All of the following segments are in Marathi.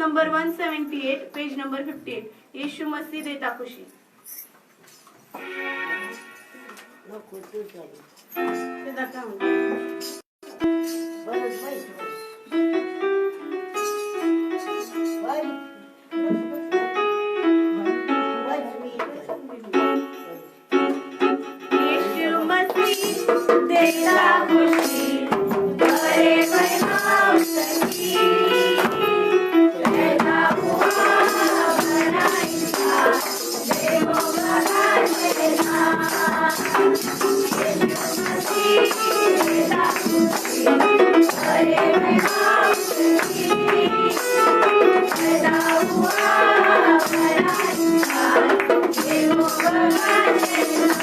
Number 178, page number 58. येशू मसीह देता खुशी. येशू मसीह देता खुशी, बड़े बनाओ सखी, पैदा हुआ बड़ा इंसान, देखो बड़ा देना. येशू मसीह देता खुशी, बड़े बनाओ सखी, पैदा हुआ बड़ा इंसान, देखो बड़ा देना.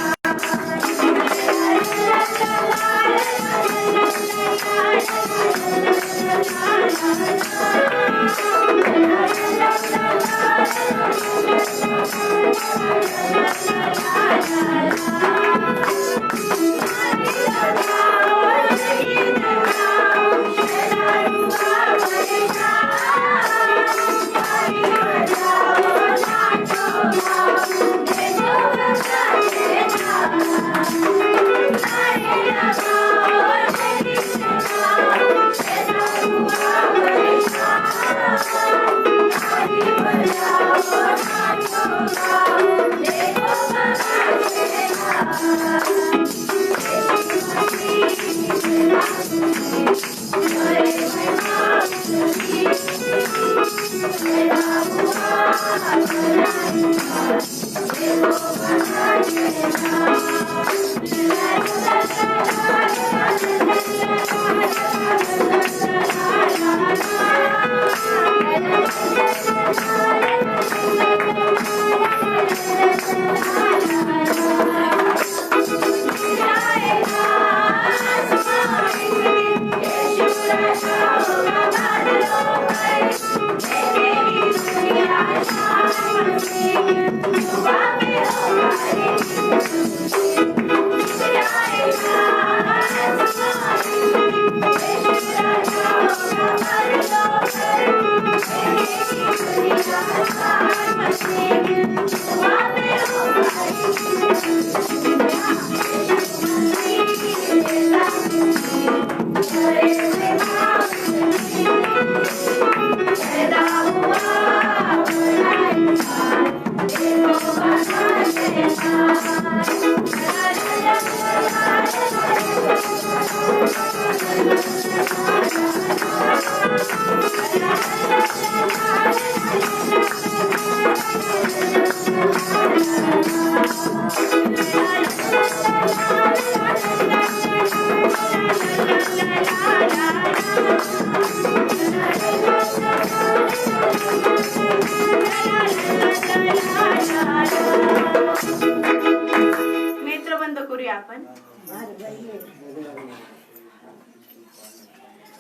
नेत्र बंद करूया आपण.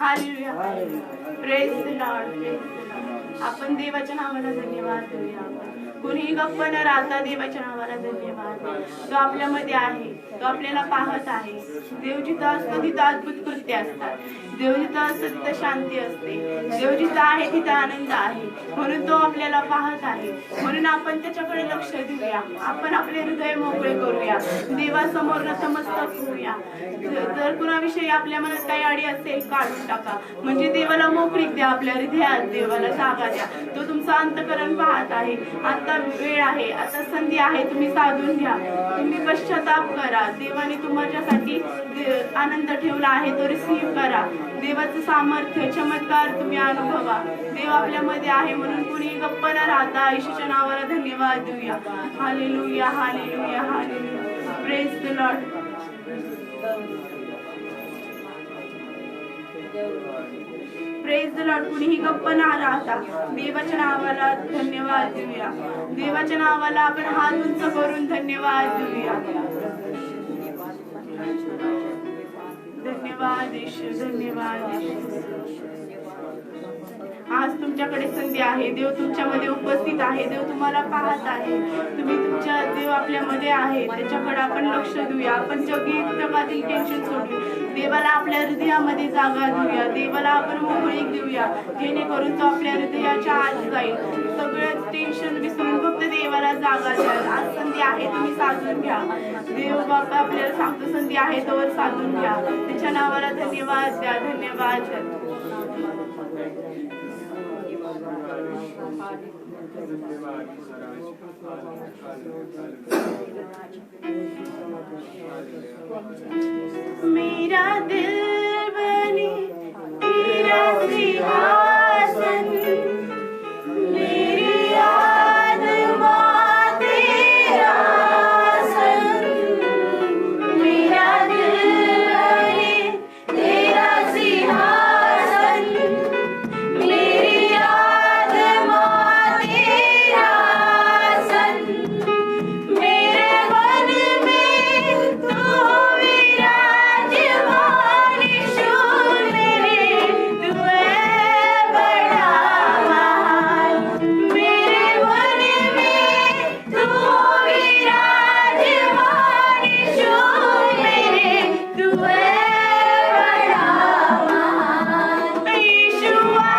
Hallelujah, praise the lord. आपण देवाच्या नावाला धन्यवाद देऊया. कुणीही गप्प न राहता देवाच्या नावाला धन्यवाद. तो आपल्यामध्ये आहे, तो आपल्याला पाहत आहे. देव जिथं असतो तिथं अद्भुत कृत्य असतात. देव जिथं असतो तिथं शांती असते. देव जिथं आहे तिथं आनंद आहे. म्हणून तो आपल्याला पाहत आहे. म्हणून आपण त्याच्याकडे लक्ष देऊया. आपण आपले हृदय मोकळे करूया. देवासमोर नतमस्तक होऊया. जर कुणाविषयी आपल्या मनात काही अडी असेल काढून टाका. म्हणजे देवाला मोकळीक द्या. आपल्या हृदयात देवाला जागा द्या. तो तुमचं अंतःकरण पाहत आहे. आता वेळ आहे, आता संधी आहे. तुम्ही साधून घ्या. तुम्ही पश्चाताप करा. देवाने तुमच्यासाठी आनंद ठेवला आहे, तो रिसीव्ह करा. देवाचं सामर्थ्य, चमत्कार तुम्ही अनुभवा. देव आपल्यामध्ये आहे. म्हणून कुणी गप्प न राहता येशूच्या नावाला धन्यवाद देऊया. Hallelujah, hallelujah, hallelujah. Praise the lord. Praise the Lord. कुणीही गप्प न राहता देवाच्या नावाला धन्यवाद देऊया. देवाच्या नावाला आपण हात उंच करून धन्यवाद देऊया. धन्यवाद येशू, धन्यवाद येशू. आज तुमच्याकडे संधी आहे. देव तुमच्यामध्ये उपस्थित आहे. देव तुम्हाला पाहत आहे. तुम्ही तुमच्या देव आपल्यामध्ये आहे. त्याच्याकडे आपण लक्ष देऊया. आपण जगातील टेन्शन सोडूया. देवाला आपल्या हृदयामध्ये जागा देऊया. देवाला आपण मोकळीक देऊया, जेणेकरून तो आपल्या हृदयाच्या आत जाईल. सगळं टेन्शन विसरून फक्त देवाला जागा द्या. आज संधी आहे तुम्ही साधून घ्या. देव बाप्पा आपल्याला सांगतो संधी आहे तोवर साधून घ्या. त्याच्या नावाला धन्यवाद द्या. धन्यवाद. मेरा दिल बने तेरा सिंहासन, मेरी आत्मा तेरा आसन. मेरा दिल बने तेरा सिंहासन, मेरी आत्मा तेरा आसन. मेरे मन में तू विराजमान ईशु मेरे, तू है बड़ा महान. मेरे मन में तू विराजमान ईशु मेरे, तू है बड़ा महान. ईशुआ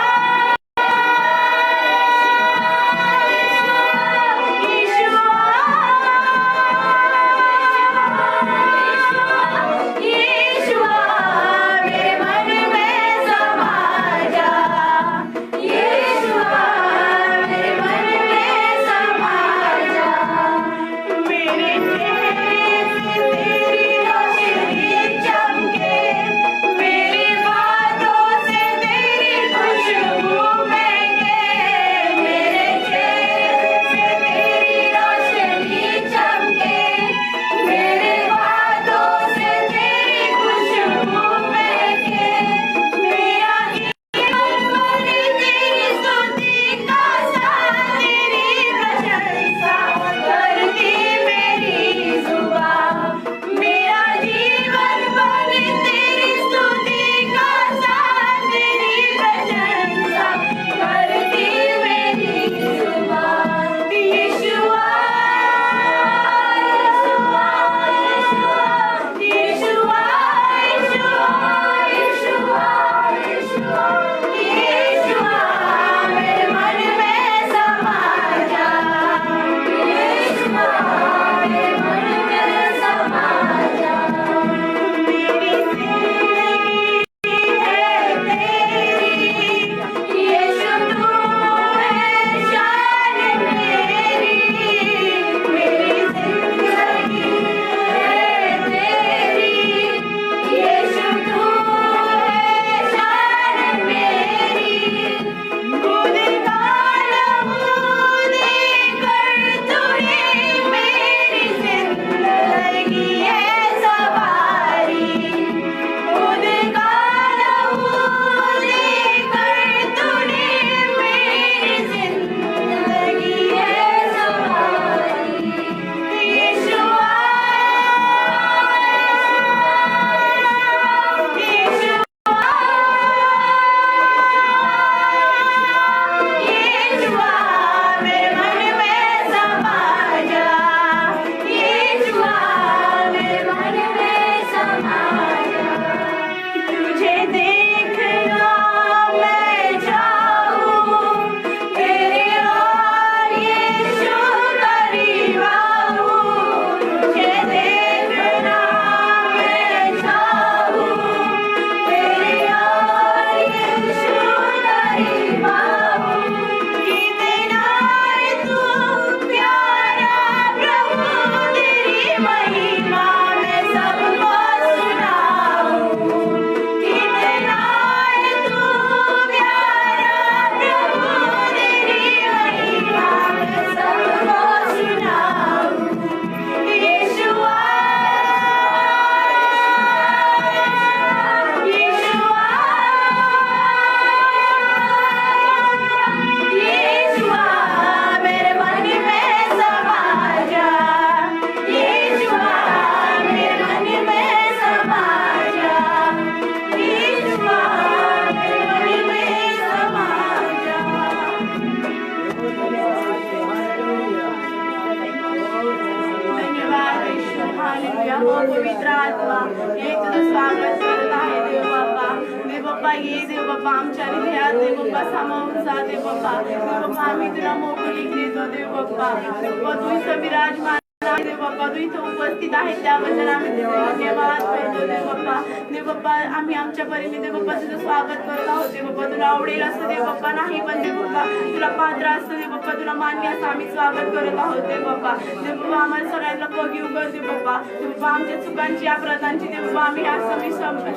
बाप्पा ये देव बाप्पा आमच्या हृदयात देव बाप्पा सामावून जा देव बाप्पा. देव बाप्पा आम्ही तुला मोकळीक देतो देव बाप्पा. देव बाप्पा तू इथं विराजमान आहे देव बाप्पा. तू इथं उपस्थित आहे त्याबद्दल आम्ही तुझे धन्यवाद करतो देव बाप्पा. देव बाप्पा आम्ही आमच्या परीने देव बाप्पा तुझं स्वागत करत आहोत देव बाप्पा. तुला आवडेल असं देव बाप्पा नाही पण देव बाप्पा तुला पात्र असतं देव बाप्पा. तुला मान्य असं आम्ही स्वागत करत आहोत देव बाप्पा. देव बाप्पा आम्हाला सगळ्यांना फॉरगिव्ह कर देव बाप्पा. देव बाप्पा आमच्या चुकांची अपराधांची देव बाप्पा आम्ही आज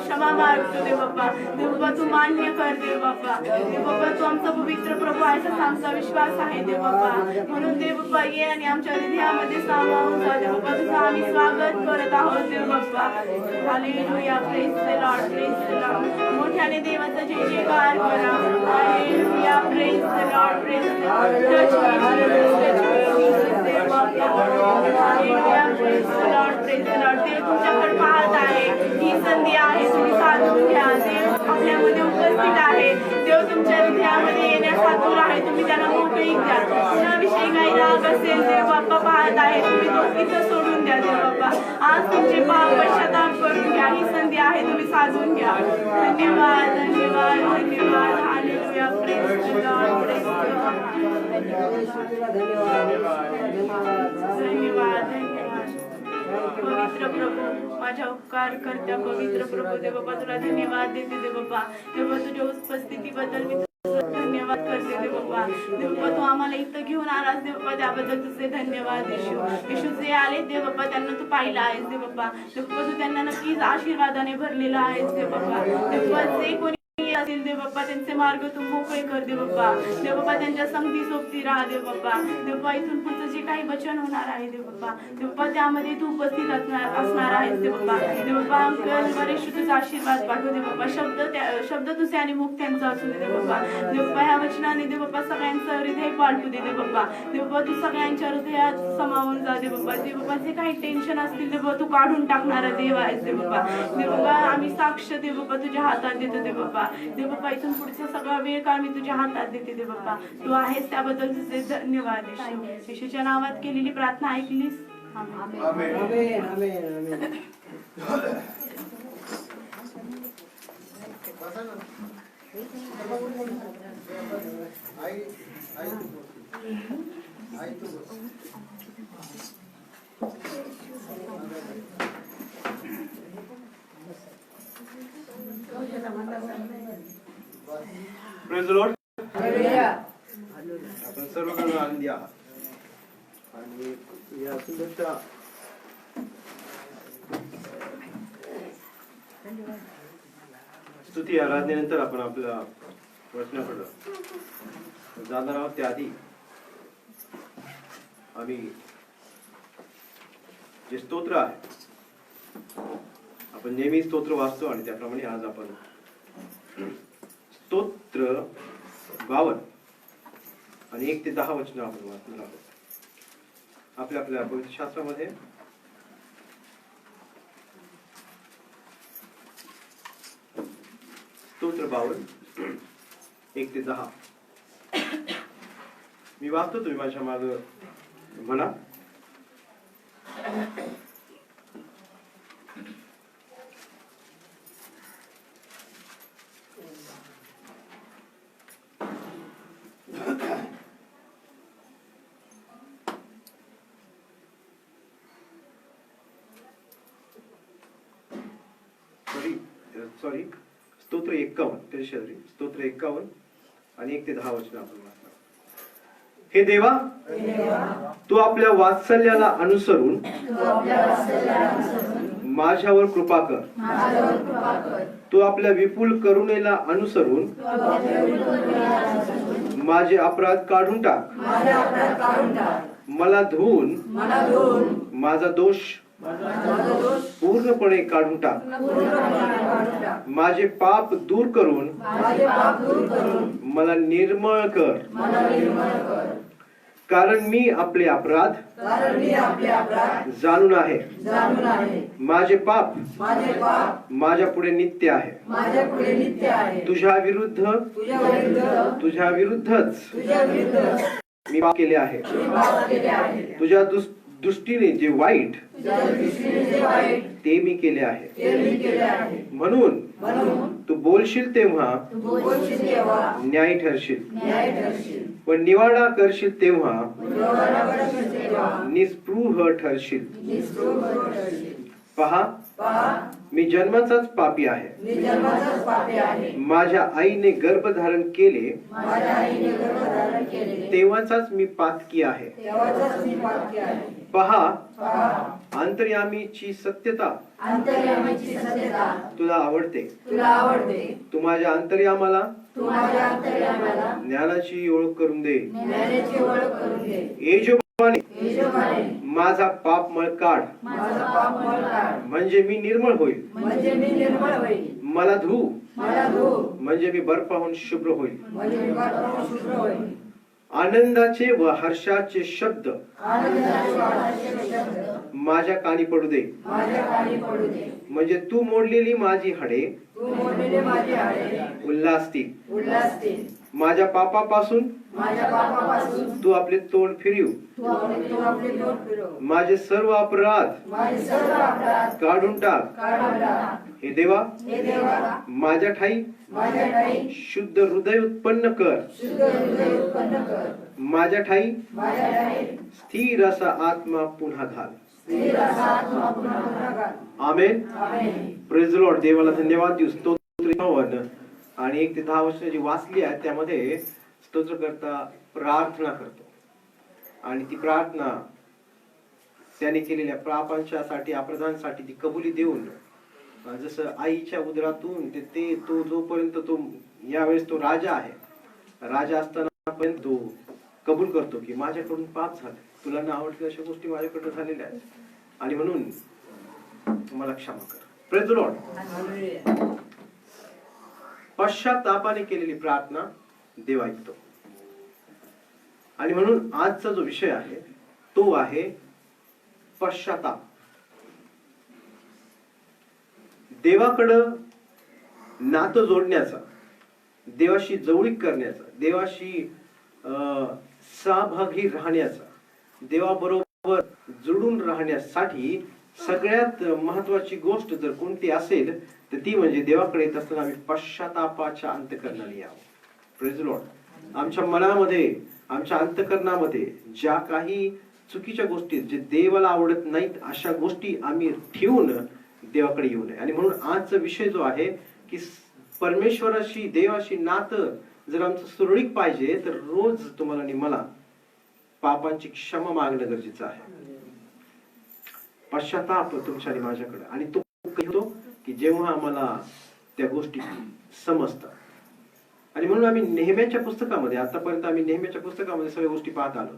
क्षमा मागतो देव बाप्पा. देव बाप्पा तू मान्य कर देव बाप्पा. देव बाप्पा तू आमचा पवित्र प्रभू आहेस असा आमचा विश्वास आहे देव बाप्पा. म्हणून देव बाप्पा ये आणि आमच्या हृदयामध्ये सामावून जा देव बाप्पा. तुझं आम्ही स्वागत करत आहोत देव बाप्पा. Hallelujah. Praise the lord. Praise the lord. मोठ्याने देवाचा जय जयकार करा. Hallelujah. Praise the lord. Praise the lord. Touch me देव बाप्पा. Hallelujah. Praise the lord. Praise the lord. देव तुमच्याकडे पाहत आहे. ही संधी आहे तुम्ही साधून घ्या. देव आपल्यामध्ये उपस्थित आहे. देव तुमच्या हृदयामध्ये येण्यास आतुर आहे. तुम्ही त्याला मोकळीक द्या. तुझ्याविषयी काही राग असेल देव बाप्पा पाहत आहे. तुम्ही तो तिथं सोडून द्या देव बाप्पा. आज तुमचे पाप पश्चाताप करून घ्या. ही संधी आहे तुम्ही साधून घ्या. धन्यवाद धन्यवाद धन्यवाद. Hallelujah. Praise the lord. Praise the धन्यवाद धन्यवाद. पवित्र प्रभू माझ्या उपकार करत्या पवित्र प्रभू देव बाप्पा तुला धन्यवाद देते देव बाप्पा. देव बाप्पा तुझ्या उपस्थितीबद्दल मी धन्यवाद करते देव बाप्पा. देव बाप्पा तू आम्हाला इथं घेऊन आलास देव बाप्पा त्याबद्दल तुझे धन्यवाद. येशू जे आले देव बाप्पा त्यांना तू पाहिला आहेस देव बाप्पा. देव बाप्पा तू त्यांना नक्कीच आशीर्वादाने भरलेला आहेस देव बाप्पा. देव बाप्पा जे कोणी असेल देव बाप्पा त्यांचे मार्ग तू मोकळे कर देव बाप्पा. देव बाप्पा त्यांच्या संगती सोबती राहा देव बाप्पा. देव बाप्पा इथून पुढचं जे काही वचन होणार आहे देव बाप्पा. देव बाप्पा त्यामध्ये तू उपस्थित असणार आहेस देव बाप्पा. देव बाप्पा अंकल बरेचशे तुझा आशीर्वाद पाठव देव बाप्पा. शब्द तुझे आणि मुक्त्यांचा असू दे देव बाप्पा. देव बाप्पा ह्या वचनाने देव बाप्पा सगळ्यांचं हृदय पालटू दे देव बाप्पा. देव बाप्पा तू सगळ्यांच्या हृदयात समावून जा देव बाप्पा. देव बाप्पा जे काही टेन्शन असतील देव बाप्पा तू काढून टाकणारा देव आहेस देव बाप्पा. देव बाप्पा आम्ही साक्ष देव बाप्पा तुझ्या हातात देतो देव बाप्पा. देव बाप्पा इथून पुढचा सगळा वेळ काळ मी तुझ्या हातात देते देव बाप्पा. तू आहेस त्याबद्दल तुझे धन्यवाद. येशूच्या नावात केलेली प्रार्थना ऐकलीस. Amen. Amen. Amen. Praise the lord. आपण सर्वजण आनंदी आहात आणि या सुंदरच्या स्तुती आराधनेनंतर आपण आपल्या वचनाकडे जाणार आहोत. त्याआधी आम्ही जे स्तोत्र आहे आपण नेहमी स्तोत्र वाचतो आणि त्याप्रमाणे आज आपण स्तोत्र 52 आणि 1 ते 10 वचन आपण वाचणार आहोत. आपल्या पवित्र शास्त्रामध्ये स्तोत्र 52 1 ते 10 मी वाचतो. तुम्ही माझ्या माग म्हणा. सॉरी स्तोत्र 51 त्याच्या शेजारी स्तोत्र 51 आणि 1 ते 10 वचन आपण वाचणार. हे देवा तू आपल्या वात्सल्याला अनुसरून माझ्यावर कृपा कर. तू आपल्या विपुल करुणेला अनुसरून माझे अपराध काढून टाक. मला धुवून माझा दोष पूर्णपणे काढून टाक. माझे पाप दूर करून मला निर्मळ कर. कारण मी आपले अपराध जाणून आहे. माझे पाप माझ्या पुढे नित्य आहे. तुझ्या विरुद्धच मी पाप केले आहे. तुझ्या दृष्टीने जे वाईट ते मी केले आहे. म्हणून तू बोलशील तेव्हा न्याय ठरशील व निवाडा करशील तेव्हा निस्पृह ठरशील. पहा, मी जन्माचाच पापी आहे. माझ्या आईने गर्भधारण केले तेव्हाचाच मी पातकी आहे. पहा, अंतर्यामीची सत्यता तुला आवडते. तू माझ्या अंतर्यामाला ज्ञानाची ओळख करून दे. येजोबाने माझा पापमळ काढ, म्हणजे मी निर्मळ होईल. मला धू, म्हणजे मी बर्फाहून शुभ्र होईल. आनंदाचे व हर्षाचे शब्द माझ्या कानी पडू दे, म्हणजे तू मोडलेली माझी हाडे उल्हासतील. माझ्या पापापासून तू आपले तोंड फिरव. माझे सर्व अपराध काढून टाक. हे देवा, माझ्या ठाई शुद्ध हृदय उत्पन्न कर. माझ्या ठाई स्थिर असा आत्मा पुन्हा घाल. आमेन. Praise the lord. देवाला धन्यवाद देऊ. स्तोत्र आणि 1 ते 10 वर्ष जी वाचली आहे त्यामध्ये स्तोत्रकर्ता प्रार्थना करतो आणि ती प्रार्थना त्याने केलेल्या पापांच्यासाठी अपराधांसाठी ती कबुली देऊन, जसं आईच्या उदरातून ते तो जोपर्यंत तो यावेळेस तो राजा आहे, राजा असताना पण तो कबूल करतो की माझ्याकडून पाप झाले, तुला ना आवडतील अशा गोष्टी माझ्याकडून झालेल्या आहेत आणि म्हणून मला क्षमा कर. Praise the Lord. पश्चातापाने केलेली प्रार्थना देव ऐकतो आणि म्हणून आजचा जो विषय आहे तो आहे पश्चाताप. देवाकडं नातं जोडण्याचा, देवाशी जवळीक करण्याचा, देवाशी सहभागी राहण्याचा, देवाबरोबर जुळून राहण्यासाठी सगळ्यात महत्वाची गोष्ट जर कोणती असेल तर ती म्हणजे देवाकडे येत असताना आम्ही पश्चातापाच्या अंतःकरणाने यावं. Praise the Lord. आमच्या मनामध्ये, आमच्या अंतःकरणामध्ये ज्या काही चुकीच्या गोष्टी, जे देवाला आवडत नाहीत अशा गोष्टी आम्ही ठेवून देवाकडे येऊ नये. आणि म्हणून आजचा विषय जो आहे की परमेश्वराशी, देवाशी नातं जर आमचं सुरळीत पाहिजे तर रोज तुम्हाला आणि मला पापांची क्षमा मागणं गरजेचं आहे. पश्चाताप तुमच्या आणि माझ्याकडे, आणि तो होतो की जेव्हा आम्हाला त्या गोष्टी समजतात. आणि म्हणून आम्ही नेहम्याच्या पुस्तकामध्ये, आतापर्यंत आम्ही नेहम्याच्या पुस्तकामध्ये सगळ्या गोष्टी पाहत आलो.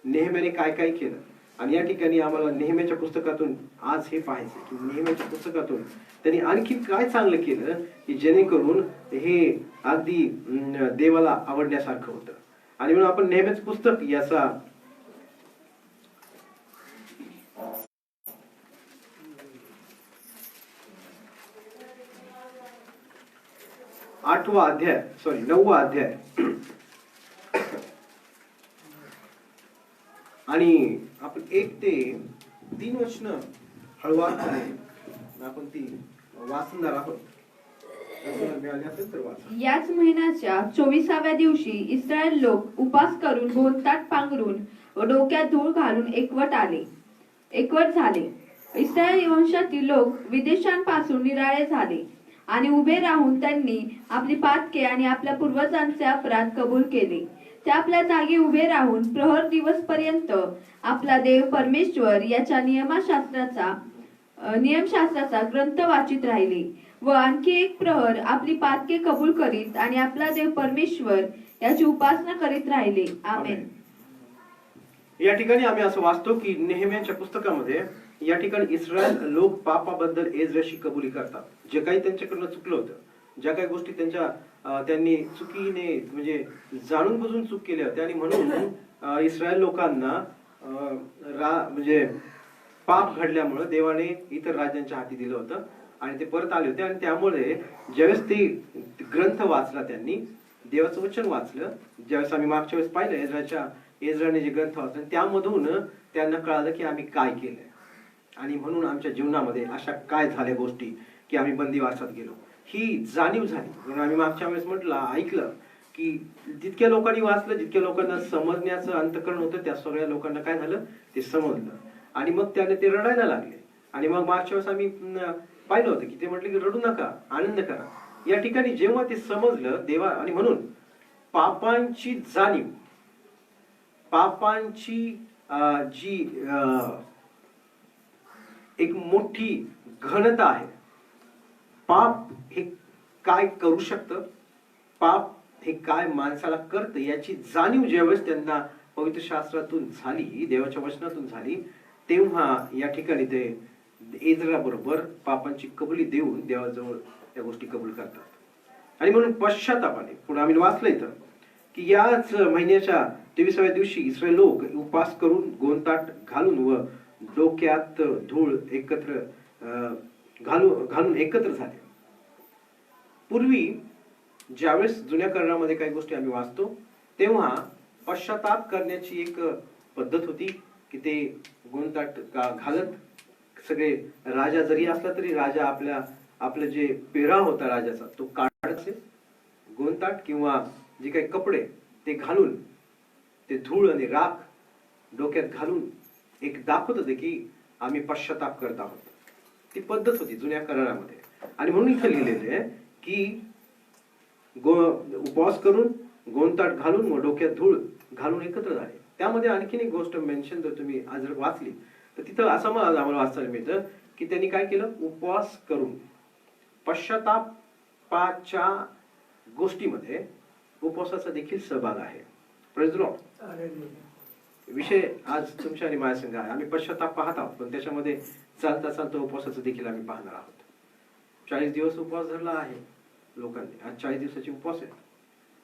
नेहम्याने काय काय केलं आणि या ठिकाणी आम्हाला नेहम्याच्या पुस्तकातून आज हे पाहायचं की नेहम्याच्या पुस्तकातून त्यांनी आणखी काय चांगलं केलं की जेणेकरून हे अगदी देवाला आवडण्यासारखं होतं. आणि म्हणून आपण नेहम्याचं पुस्तक याचा 9वा अध्याय आणि आपण 1 ते 3 वचन हळूवार आपण ती वाचणार आहोत. याच महिन्याच्या 24व्या दिवशी इस्रायल लोक उपास करून गोंताट पांघरून व डोक्यात धूळ घालून एकवट झाले. इस्रायल वंशातील लोक विदेशांपासून निराळे झाले आणि उभे राहून त्यांनी आपली पातके आणि आपल्या पूर्वजांचे अपराध कबूल केले. ते आपल्या जागी उभे राहून प्रहर दिवस पर्यंत आपला देव परमेश्वर याच्या नियमशास्त्राचा ग्रंथ वाचित राहिले व आणखी एक प्रहर आपली पातके कबूल करीत आणि आपला देव परमेश्वर याची उपासना करीत राहिले. आमेन. या ठिकाणी आम्ही असं वाचतो की नेहम्याच्या पुस्तकामध्ये या ठिकाणी इस्रायल लोक पापाबद्दल एजराशी कबुली करतात. जे काही त्यांच्याकडनं चुकलं होतं, ज्या काही गोष्टी त्यांनी चुकीने म्हणजे जाणून बुजून चूक केल्या होत्या आणि म्हणून इस्रायल लोकांना म्हणजे पाप घडल्यामुळे देवाने इतर राज्यांच्या हाती दिलं होतं आणि ते परत आले होते. आणि त्यामुळे ज्यावेळेस ते ग्रंथ वाचला, त्यांनी देवाचं वचन वाचलं, ज्यावेळेस आम्ही मागच्या वेळेस पाहिलं एजराने जे ग्रंथ वाचले त्यामधून त्यांना कळालं की आम्ही काय केलंय आणि म्हणून आमच्या जीवनामध्ये अशा काय झाल्या गोष्टी की आम्ही बंदिवासात गेलो. ही जाणीव झाली. म्हणून आम्ही मागच्या वेळेस ऐकलं की जितक्या लोकांनी वाचलं, जितक्या लोकांना समजण्याचं अंतःकरण होतं, त्या सगळ्या लोकांना काय झालं ते समजलं आणि मग त्याने ते रडायला लागले. आणि मग मागच्या वेळेस आम्ही पाहिलं होतं की ते म्हटले की रडू नका, आनंद करा. या ठिकाणी जेव्हा ते समजलं देवा, आणि म्हणून पापांची जाणीव, पापांची जी एक मोठी घनता आहे, पाप हे काय करू शकतं, पाप हे काय माणसाला करतं, याची जाणीव ज्यावेळेस त्यांना पवित्र शास्त्रातून झाली, देवाच्या वचनातून झाली, तेव्हा या ठिकाणी ते एजरा बरोबर पापांची कबुली देऊन देवाजवळ त्या गोष्टी कबूल करतात. आणि म्हणून पश्चातापाने पुढे आम्ही वाचलं इथं की याच महिन्याच्या 23व्या दिवशी इस्रायल लोक उपवास करून गोंताट घालून व डोक्यात धूळ एकत्र घालून एकत्र झाले. पूर्वी ज्यावेळेस जुन्या करारामध्ये काही गोष्टी आम्ही वाचतो तेव्हा पश्चाताप करण्याची एक पद्धत होती की ते गोंताट घालत सगळे, राजा जरी असला तरी राजा आपलं जे पेहराव होता राजाचा तो काढायचे, गोंताट किंवा जे काही कपडे ते घालून ते धूळ आणि राख डोक्यात घालून एक दाखवत होते की आम्ही पश्चाताप करत आहोत. ती पद्धत होती जुन्या करारामध्ये. आणि म्हणून इथं लिहिलेले आहे की उपवास करून गोंताट घालून व डोक्यात धूळ घालून एकत्र झाले. त्यामध्ये आणखीन एक गोष्ट मेन्शन जर तुम्ही आज वाचली तर तिथं असं मला आम्हाला वाचायला मिळतं की त्यांनी काय केलं, उपवास करून पश्चातापाच्या गोष्टीमध्ये उपवासाचा देखील सहभाग आहे. Praise the Lord. विषय आज तुमच्या आणि माझ्या संघ आहे. आम्ही पश्चाताप पाहत आहोत पण त्याच्यामध्ये चालता चालता उपवासाचं देखील आम्ही पाहणार आहोत. 40 दिवस उपवास धरला आहे लोकांनी. आज 40 दिवसाचे उपवास आहेत.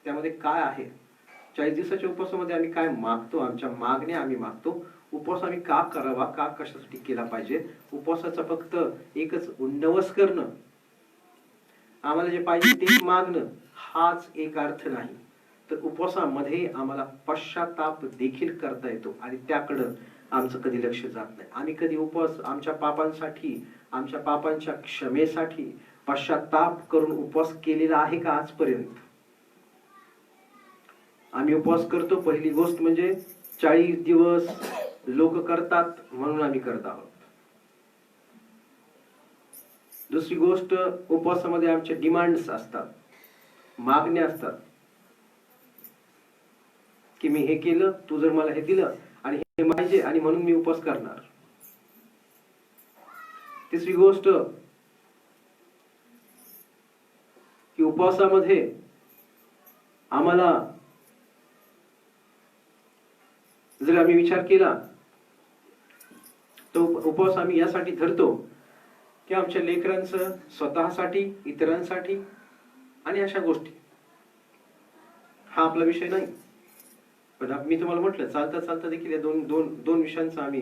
त्यामध्ये काय आहे, 40 दिवसाच्या उपवासामध्ये आम्ही काय मागतो, आमच्या मागण्या आम्ही मागतो. उपवास आम्ही का करावा, का कशासाठी केला पाहिजे. उपवासाचा फक्त एकच नवस करणं, आम्हाला जे पाहिजे ते मागणं, हाच एक अर्थ नाही. तर उपवासामध्ये आम्हाला पश्चाताप देखील करता येतो आणि त्याकडं आमचं कधी लक्ष जात नाही. आम्ही कधी उपवास आमच्या पापांसाठी, आमच्या पापांच्या क्षमेसाठी पश्चाताप करून उपवास केलेला आहे का आजपर्यंत. आम्ही उपवास करतो, पहिली गोष्ट म्हणजे 40 दिवस लोक करतात म्हणून आम्ही करत आहोत. दुसरी गोष्ट, उपवासामध्ये आमचे डिमांड्स असतात, मागण्या असतात की मी हे केलं, तू जर मला हे दिलं आणि हे पाहिजे आणि म्हणून मी उपवास करणार. तिसरी गोष्ट की उपवासामध्ये आम्हाला जर आम्ही विचार केला तो उपवास आम्ही यासाठी धरतो की आमच्या लेकरांचं, स्वतःसाठी, इतरांसाठी आणि अशा गोष्टी. हा आपला विषय नाही. पण मी तुम्हाला म्हटलं चालता चालता देखील या दोन विषयांचं आम्ही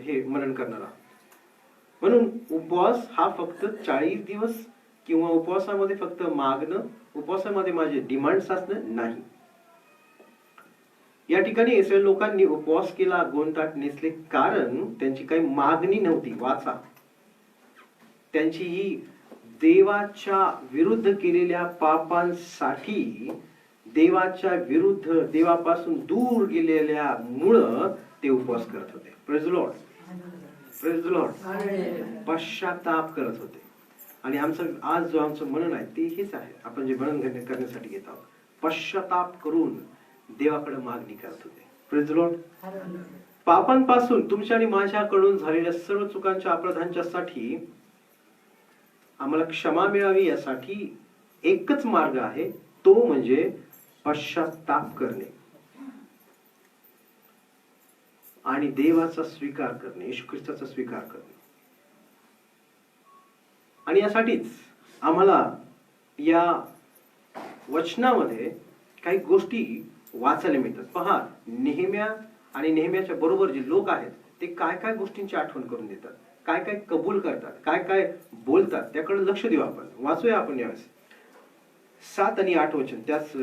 हे मनन करणार आहोत. म्हणून उपवास हा फक्त 40 दिवस किंवा उपवासामध्ये फक्त मागणं, उपवासामध्ये माझे डिमांड्स असणं नाही. या ठिकाणी इस्रायल लोकांनी उपवास केला, गोंताट नेसले, कारण त्यांची काही मागणी नव्हती. वाचा, त्यांची ही देवाच्या विरुद्ध केलेल्या पापांसाठी, देवाच्या विरुद्ध, देवापासून दूर गेलेल्या मुळे ते उपवास करत होते. Praise the lord, praise the Lord. पश्चाताप करत होते. आणि आज जो आमचं मनन आहे ते हेच आहे. आपण जे मनन करण्यासाठी घेत आहोत, पश्चाताप करून देवाकडे मागणी करत होते. Praise the Lord. पापांपासून तुमच्या आणि माझ्याकडून झालेल्या सर्व चुकांच्या, अपराधांच्या साठी आम्हाला क्षमा मिळावी यासाठी एकच मार्ग आहे, तो म्हणजे पश्चाताप करणे आणि देवाचा स्वीकार करणे, येशू ख्रिस्ताचा स्वीकार करणे. आणि यासाठीच आम्हाला या वचनामध्ये काही गोष्टी वाचायला मिळतात. पहा, नेहम्या आणि नेहम्याच्या बरोबर जे लोक आहेत ते काय काय गोष्टींची आठवण करून देतात, काय काय कबूल करतात, काय काय बोलतात, त्याकडे लक्ष देऊ. आपण वाचूया आपण यावेळेस 7 आणि 8 वचन. त्याच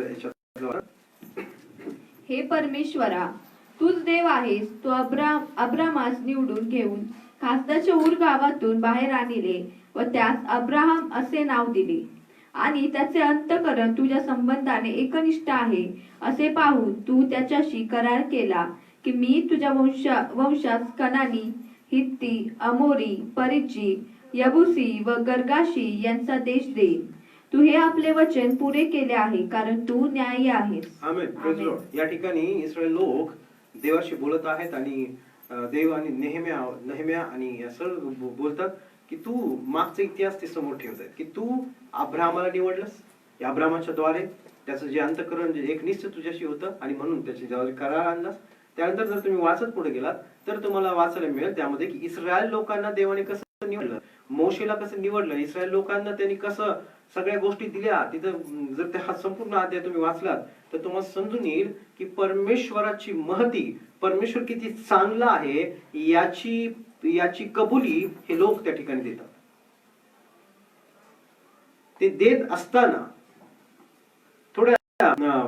हे परमेश्वरा, तूच देव आहेस. तू अब्रामास निवडून घेऊन खासदाच्या ऊर गावातून बाहेर आणले व त्यास अब्राहम असे नाव दिले. आणि त्याचे अंतःकरण तुझ्या संबंधाने एकनिष्ठ आहे असे पाहून तू त्याच्याशी करार केला की मी तुझ्या वंशास कनानी, हित्ती, अमोरी, परिज्जी, यबुसी व गर्गाशी यांचा देश देईन. तू हे आपले वचन पुरे केले आहे कारण तू न्यायी आहेस. आमेन. Praise lord. या ठिकाणी इस्रायल लोक देवाशी बोलत आहेत आणि देव आणि नेहम्या आणि या सर्व बोलतात की तू मागचा इतिहास ते समोर ठेवत की तू अब्राहमाला निवडलंस, या अब्राहमाच्या द्वारे त्याचं जे अंतःकरण जे एकनिष्ठ तुझ्याशी होतं आणि म्हणून त्याचे ज्यावेळी करार आणलास. त्यानंतर जर तुम्ही वाचत पुढे गेलात तर तुम्हाला वाचायला मिळेल त्यामध्ये की इस्रायल लोकांना देवाने कसं निवडलं, मोशेला कसं निवडलं, इस्रायल लोकांना त्यांनी कसं सगळ्या गोष्टी दिल्या. तिथं जर हा संपूर्ण अध्याय तुम्ही वाचलात तर तुम्हाला समजून येईल की परमेश्वराची महती, परमेश्वर किती चांगला आहे याची कबुली हे लोक त्या ठिकाणी देतात. ते देत असताना थोड्या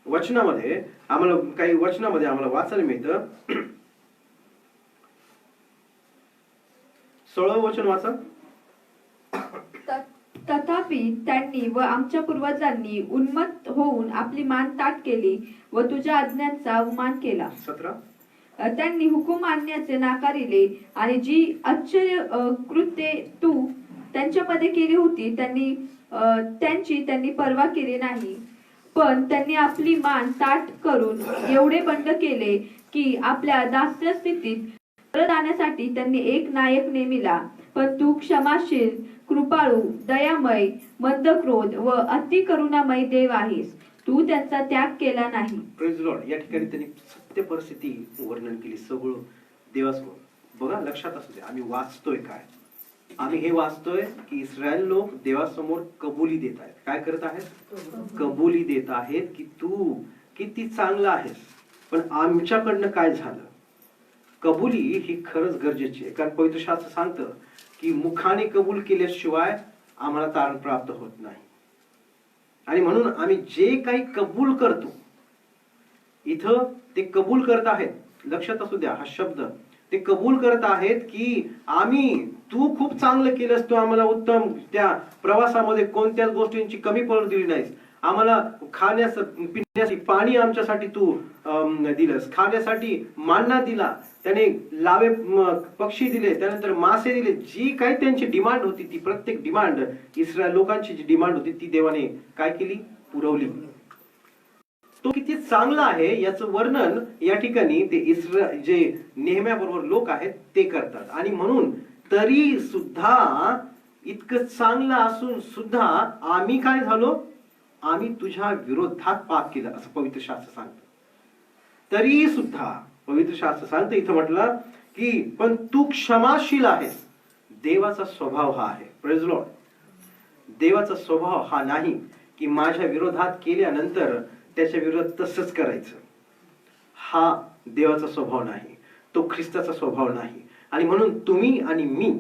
वचनामध्ये आम्हाला वाचायला मिळतं. 16 वचन वाचा. तथापि त्यांनी व आमच्या पूर्वजांनी उन्मत्त होऊन आपली मान ताठ केली व तुझ्या आज्ञांचा अवमान केला. 17. त्यांनी हुकूम मानण्याचे नाकारिले आणि जी आश्चर्य कृत्ये तू त्यांच्यामध्ये केली होती त्यांची त्यांनी पर्वा केली नाही. पण त्यांनी आपली मान ताठ करून एवढे बंड केले की आपल्या दास्य स्थितीत परत जाण्यासाठी त्यांनी एक नायक नेमिला. पण तू क्षमाशील, कृपाळू, दयामय, मंदक्रोध व अति करुणामय देव आहेस. तू त्यांचा त्याग केला नाही. Praise lord. या ठिकाणी त्यांनी सत्य परिस्थिती वर्णन केली सगळं देवासमोर. बघा, लक्षात असू दे आम्ही वाचतोय काय. आम्ही हे वाचतोय की इस्रायल लोक देवासमोर कबुली देत आहेत. काय करत आहेत? कबुली देत आहेत की तू किती चांगला आहेस. पण आमच्याकडनं काय झालं? कबुली ही खरंच गरजेची आहे, कारण पवित्र शास्त्र सांगतं की मुखाने कबूल केल्याशिवाय आम्हाला तारण प्राप्त होत नाही. आणि म्हणून आम्ही जे काही कबूल करतो, इथं ते कबूल करत आहेत. लक्षात असू द्या हा शब्द, ते कबूल करत आहेत की तू खूप चांगलं केलंस, तू आम्हाला उत्तम त्या प्रवासामध्ये कोणत्याच गोष्टींची कमी पडू दिली नाहीस. आम्हाला खाण्यास पिण्यासाठी पाणी आमच्यासाठी तू दिलंस, खाण्यासाठी मान्ना दिला, त्याने लावे पक्षी दिले, त्यानंतर मासे दिले. जी काही त्यांची डिमांड होती ती प्रत्येक डिमांड, इस्रायल लोकांची जी डिमांड होती ती देवाने काय केली? पुरवली. तो किती चांगला आहे याचं वर्णन या ठिकाणी ते जे नेहम्या बरोबर लोक आहेत ते करतात. आणि म्हणून तरी सुद्धा इतकं चांगलं असून सुद्धा आम्ही काय झालो? आम्ही तुझ्या विरोधात पाप केलं असं पवित्र शास्त्र सांगतं. तरी सुद्धा पवित्र शास्त्र सांगतं, इथं म्हटलं की पण तू क्षमाशील आहेस. देवाचा स्वभाव हा आहे. Praise Lord. देवाचा स्वभाव हा नाही की माझ्या विरोधात केल्यानंतर त्याच्या विरोधात तसंच करायचं. हा देवाचा स्वभाव नाही, तो ख्रिस्ताचा स्वभाव नाही. आणि म्हणून तुम्ही आणि मी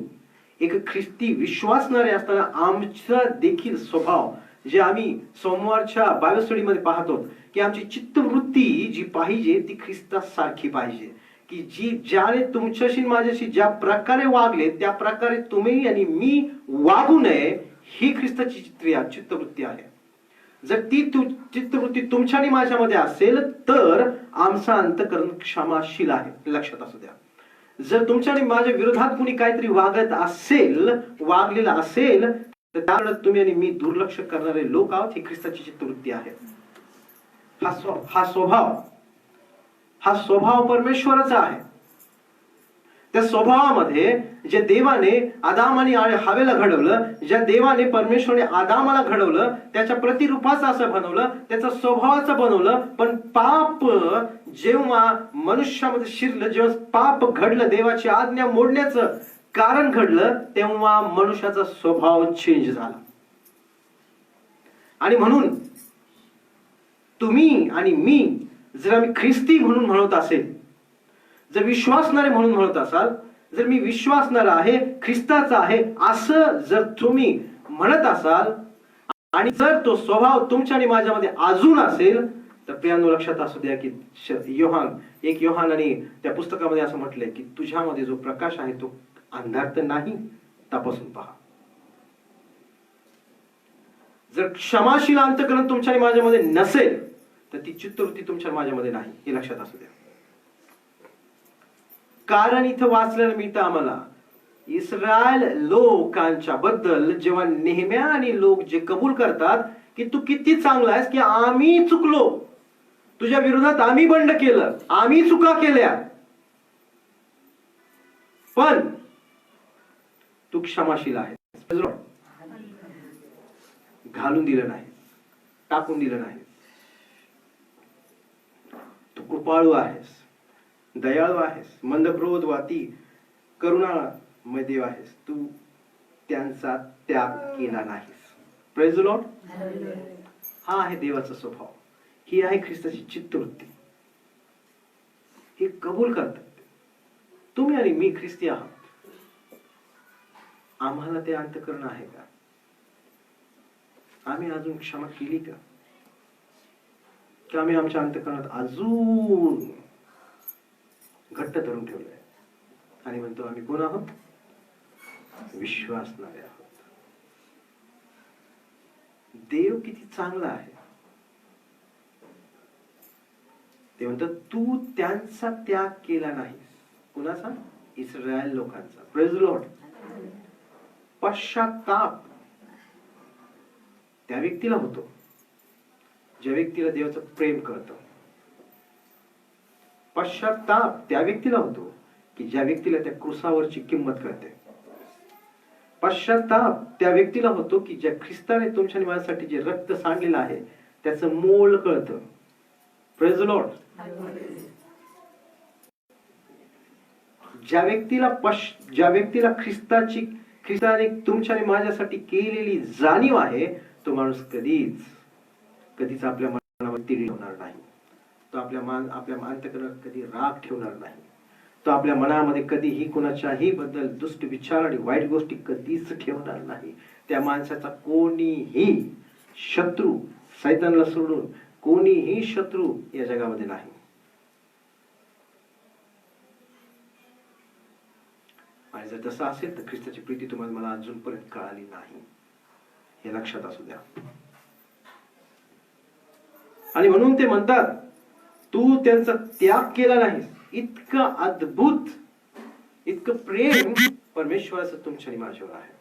एक ख्रिस्ती विश्वासणारे असताना आमचा देखील स्वभाव, जे आम्ही सोमवारच्या बायबल स्टडीमध्ये पाहतो की आमची चित्तवृत्ती जी पाहिजे ती ख्रिस्तासारखी पाहिजे, की ज्याने तुमच्याशी माझ्याशी ज्या प्रकारे वागले त्या प्रकारे तुम्ही आणि मी वागू नये, ही ख्रिस्ताची चित्तवृत्ती आहे. जर ती चित्तवृत्ती तुमच्या आणि माझ्यामध्ये असेल तर आमचा अंतःकरण क्षमाशील आहे. लक्षात असू द्या. जर तुमच्या आणि माझ्या विरोधात कोणी काहीतरी वागलेलं असेल तर त्यावेळेला तुम्ही आणि मी दुर्लक्ष करणारे लोक आहोत. ही ख्रिस्ताची चित्तवृत्ती आहे. हा स्वभाव परमेश्वराचा आहे. त्या स्वभावामध्ये जे देवाने आदाम आणि हवेला घडवलं, ज्या देवाने परमेश्वराने आदामाला घडवलं, त्याच्या प्रतिरूपाचं असं बनवलं, त्याच्या स्वभावाचं बनवलं. पण पाप जेव्हा मनुष्यामध्ये शिरलं, जेव्हा पाप घडलं, देवाची आज्ञा मोडण्याचं कारण घडलं, तेव्हा मनुष्याचा स्वभाव चेंज झाला. आणि म्हणून तुम्ही आणि मी जर आम्ही ख्रिस्ती म्हणून म्हणत असेल, जर विश्वासणारे म्हणून म्हणत असाल, जर मी विश्वासणारा आहे, ख्रिस्ताचा आहे असं जर तुम्ही म्हणत असाल आणि जर तो स्वभाव तुमच्या आणि माझ्यामध्ये अजून असेल तर प्रियांनो लक्षात असू द्या की योहान आणि त्या पुस्तकामध्ये असं म्हटलंय की तुझ्यामध्ये जो प्रकाश आहे तो अंधार तर नाही, तपासून पहा. जर क्षमाशील अंतःकरण तुमच्या आणि माझ्यामध्ये नसेल तर ती चित्तवृत्ती तुमच्या आणि माझ्यामध्ये नाही, हे लक्षात असू द्या. कारण इथं वाचलेलं मिळतं आम्हाला, इस्रायल लोकांच्या बद्दल जेव्हा नेहम्या आणि लोक जे कबूल करतात की तू किती चांगला आहेस, की आम्ही चुकलो, तुझ्या विरोधात आम्ही बंड केलं, आम्ही चुका केल्या, पण तू क्षमाशील आहेस, घालून दिलं नाही, टाकून दिलं नाही, तू कृपाळू आहेस, दयाळू आहेस, मंदक्रोधवाती करुणामय देव आहेस, तू त्यांचा त्याग केला नाहीस. Praise the Lord. हा आहे देवाचा स्वभाव, ही आहे ख्रिस्ताची चित्तवृत्ती. हे कबूल करतात तुम्ही आणि मी ख्रिस्ती आहात. आम्हाला ते अंतःकरण आहे का? आम्ही अजून क्षमा केली का? की आम्ही आमच्या अंतःकरणात अजून घट्ट धरून ठेवलंय आणि म्हणतो आम्ही कोण आहोत? विश्वासणारे आहोत. देव किती चांगला आहे. ते म्हणतात तू त्यांचा त्याग केला नाहीस. कुणाचा? इस्रायल लोकांचा. Praise the Lord. पश्चाताप त्या व्यक्तीला होतो ज्या व्यक्तीला देवाचं प्रेम करतो. पश्चाताप त्या व्यक्तीला होतो की ज्या व्यक्तीला त्या क्रुसावरची किंमत कळते. पश्चाताप त्या व्यक्तीला होतो की ज्या ख्रिस्ताने तुमच्या आणि माझ्यासाठी जे रक्त सांडलेलं आहे त्याचं मोल कळतं. Praise the Lord. ज्या व्यक्तीला ख्रिस्ताने तुमच्या आणि माझ्यासाठी केलेली जाणीव आहे तो माणूस कधीच आपल्या मनावर तिढी होणार नाही. तो आपल्या अंतःकरणात कधी राग ठेवणार नाही. तो आपल्या मनामध्ये कधीही कुणाच्याही बद्दल दुष्ट विचार आणि वाईट गोष्टी कधीच ठेवणार नाही. त्या माणसाचा कोणीही शत्रू, सैतानला सोडून कोणीही शत्रू या जगामध्ये नाही. आणि जर तसं असेल तर ख्रिस्ताची प्रीती तुम्हाला मला अजूनपर्यंत कळाली नाही, हे लक्षात असू द्या. आणि म्हणून ते म्हणतात तू त्यांचा त्याग केला नाहीस. इतकं अद्भुत, इतकं प्रेम परमेश्वराचं तुमच्या आणि माझ्यावर आहे.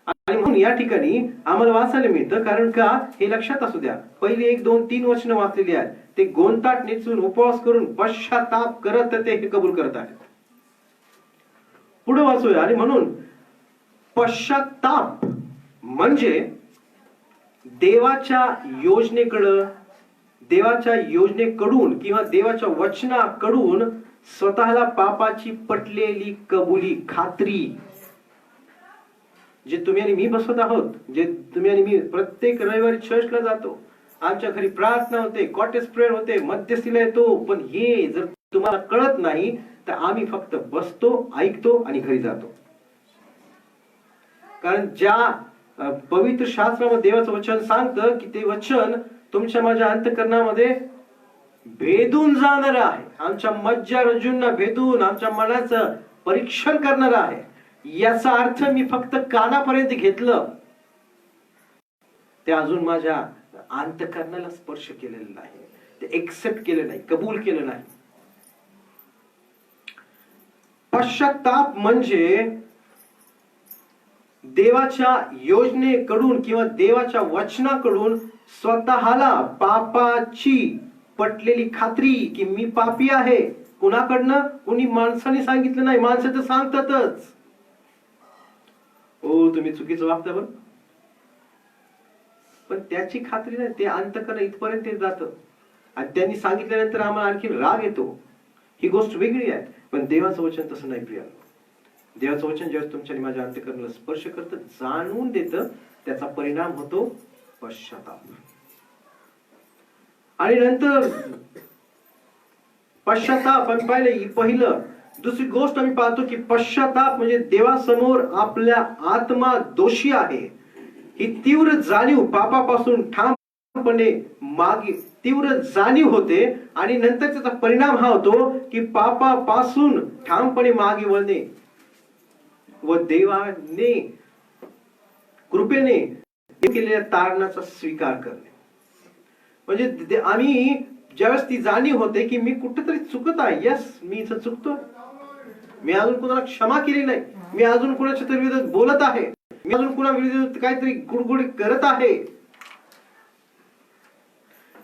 आणि म्हणून या ठिकाणी आम्हाला वाचायला मिळतं, कारण का हे लक्षात असू द्या, पहिली 1, 2, 3 वचनं वाचलेली आहेत. ते गोंताट नेसून उपवास करून पश्चाताप करत ते हे कबूल करत आहेत. पुढे वाचूया. आणि म्हणून पश्चाताप म्हणजे देवाच्या योजनेकडून किंवा देवाच्या वचनाकडून स्वतःला पापाची पटलेली कबुली, खात्री. जे तुम्ही आणि मी बसवत आहोत, जे तुम्ही आणि मी प्रत्येक रविवारी चर्चला जातो, आमच्या घरी प्रार्थना होते, कॉटेज प्रेयर होते, मध्यस्थीला येतो, पण हे जर तुम्हाला कळत नाही तर आम्ही फक्त बसतो, ऐकतो आणि घरी जातो. कारण ज्या पवित्र शास्त्रामध्ये देवाचं वचन सांगतं की ते वचन तुमच्या माझ्या अंतःकरणामध्ये भेदून जाणार आहे, आमच्या मज्जा रज्जूंना भेदून आमच्या मनाचं परीक्षण करणार आहे. याचा अर्थ मी फक्त कानापर्यंत घेतलं, ते अजून माझ्या अंतःकरणाला स्पर्श केलेलं नाही, ते एक्सेप्ट केलं नाही, कबूल केलं नाही. पश्चाताप म्हणजे देवाच्या योजनेकडून किंवा देवाच्या वचनाकडून स्वतःला पापाची पटलेली खात्री की मी पापी आहे. कुणाकडनं? कुणी माणसाने सांगितलं नाही, माणसं तर सांगतातच, ओ तुम्ही चुकीचं वागता बरं, पण त्याची खात्री नाही. ते अंतःकरण इथपर्यंत जातं आणि त्यांनी सांगितल्यानंतर आम्हाला आणखी राग येतो, ही गोष्ट वेगळी आहे. पण देवाचं वचन तसं नाही प्रिया. देवाचं वचन ज्यावेळेस तुमच्या आणि माझ्या अंतःकरणाला स्पर्श करतं, जाणून देतं, त्याचा परिणाम होतो पश्चाताप. आणि नंतर पश्चाताप आम्ही पाहिलं, पहिलं. दुसरी गोष्ट आम्ही पाहतो की पश्चाताप म्हणजे देवासमोर आपल्या आत्मा दोषी आहे ही तीव्र जाणीव, पापापासून ठामपणे मागे तीव्र जाणीव होते. आणि नंतर त्याचा परिणाम हा होतो की पापापासून ठामपणे मागे वळणे व देवाने कृपेने केलेल्या तारणाचा स्वीकार करणे. म्हणजे आम्ही ज्यावेळेस ती जाणीव होते की मी कुठेतरी चुकत आहे, यस मी इथं चुकतो, मी अजून कोणाला क्षमा केली नाही, मी अजून कोणाच्या तरी विरोधात बोलत आहे, मी अजून कोणा विरोधात काहीतरी गुडगुड करत आहे,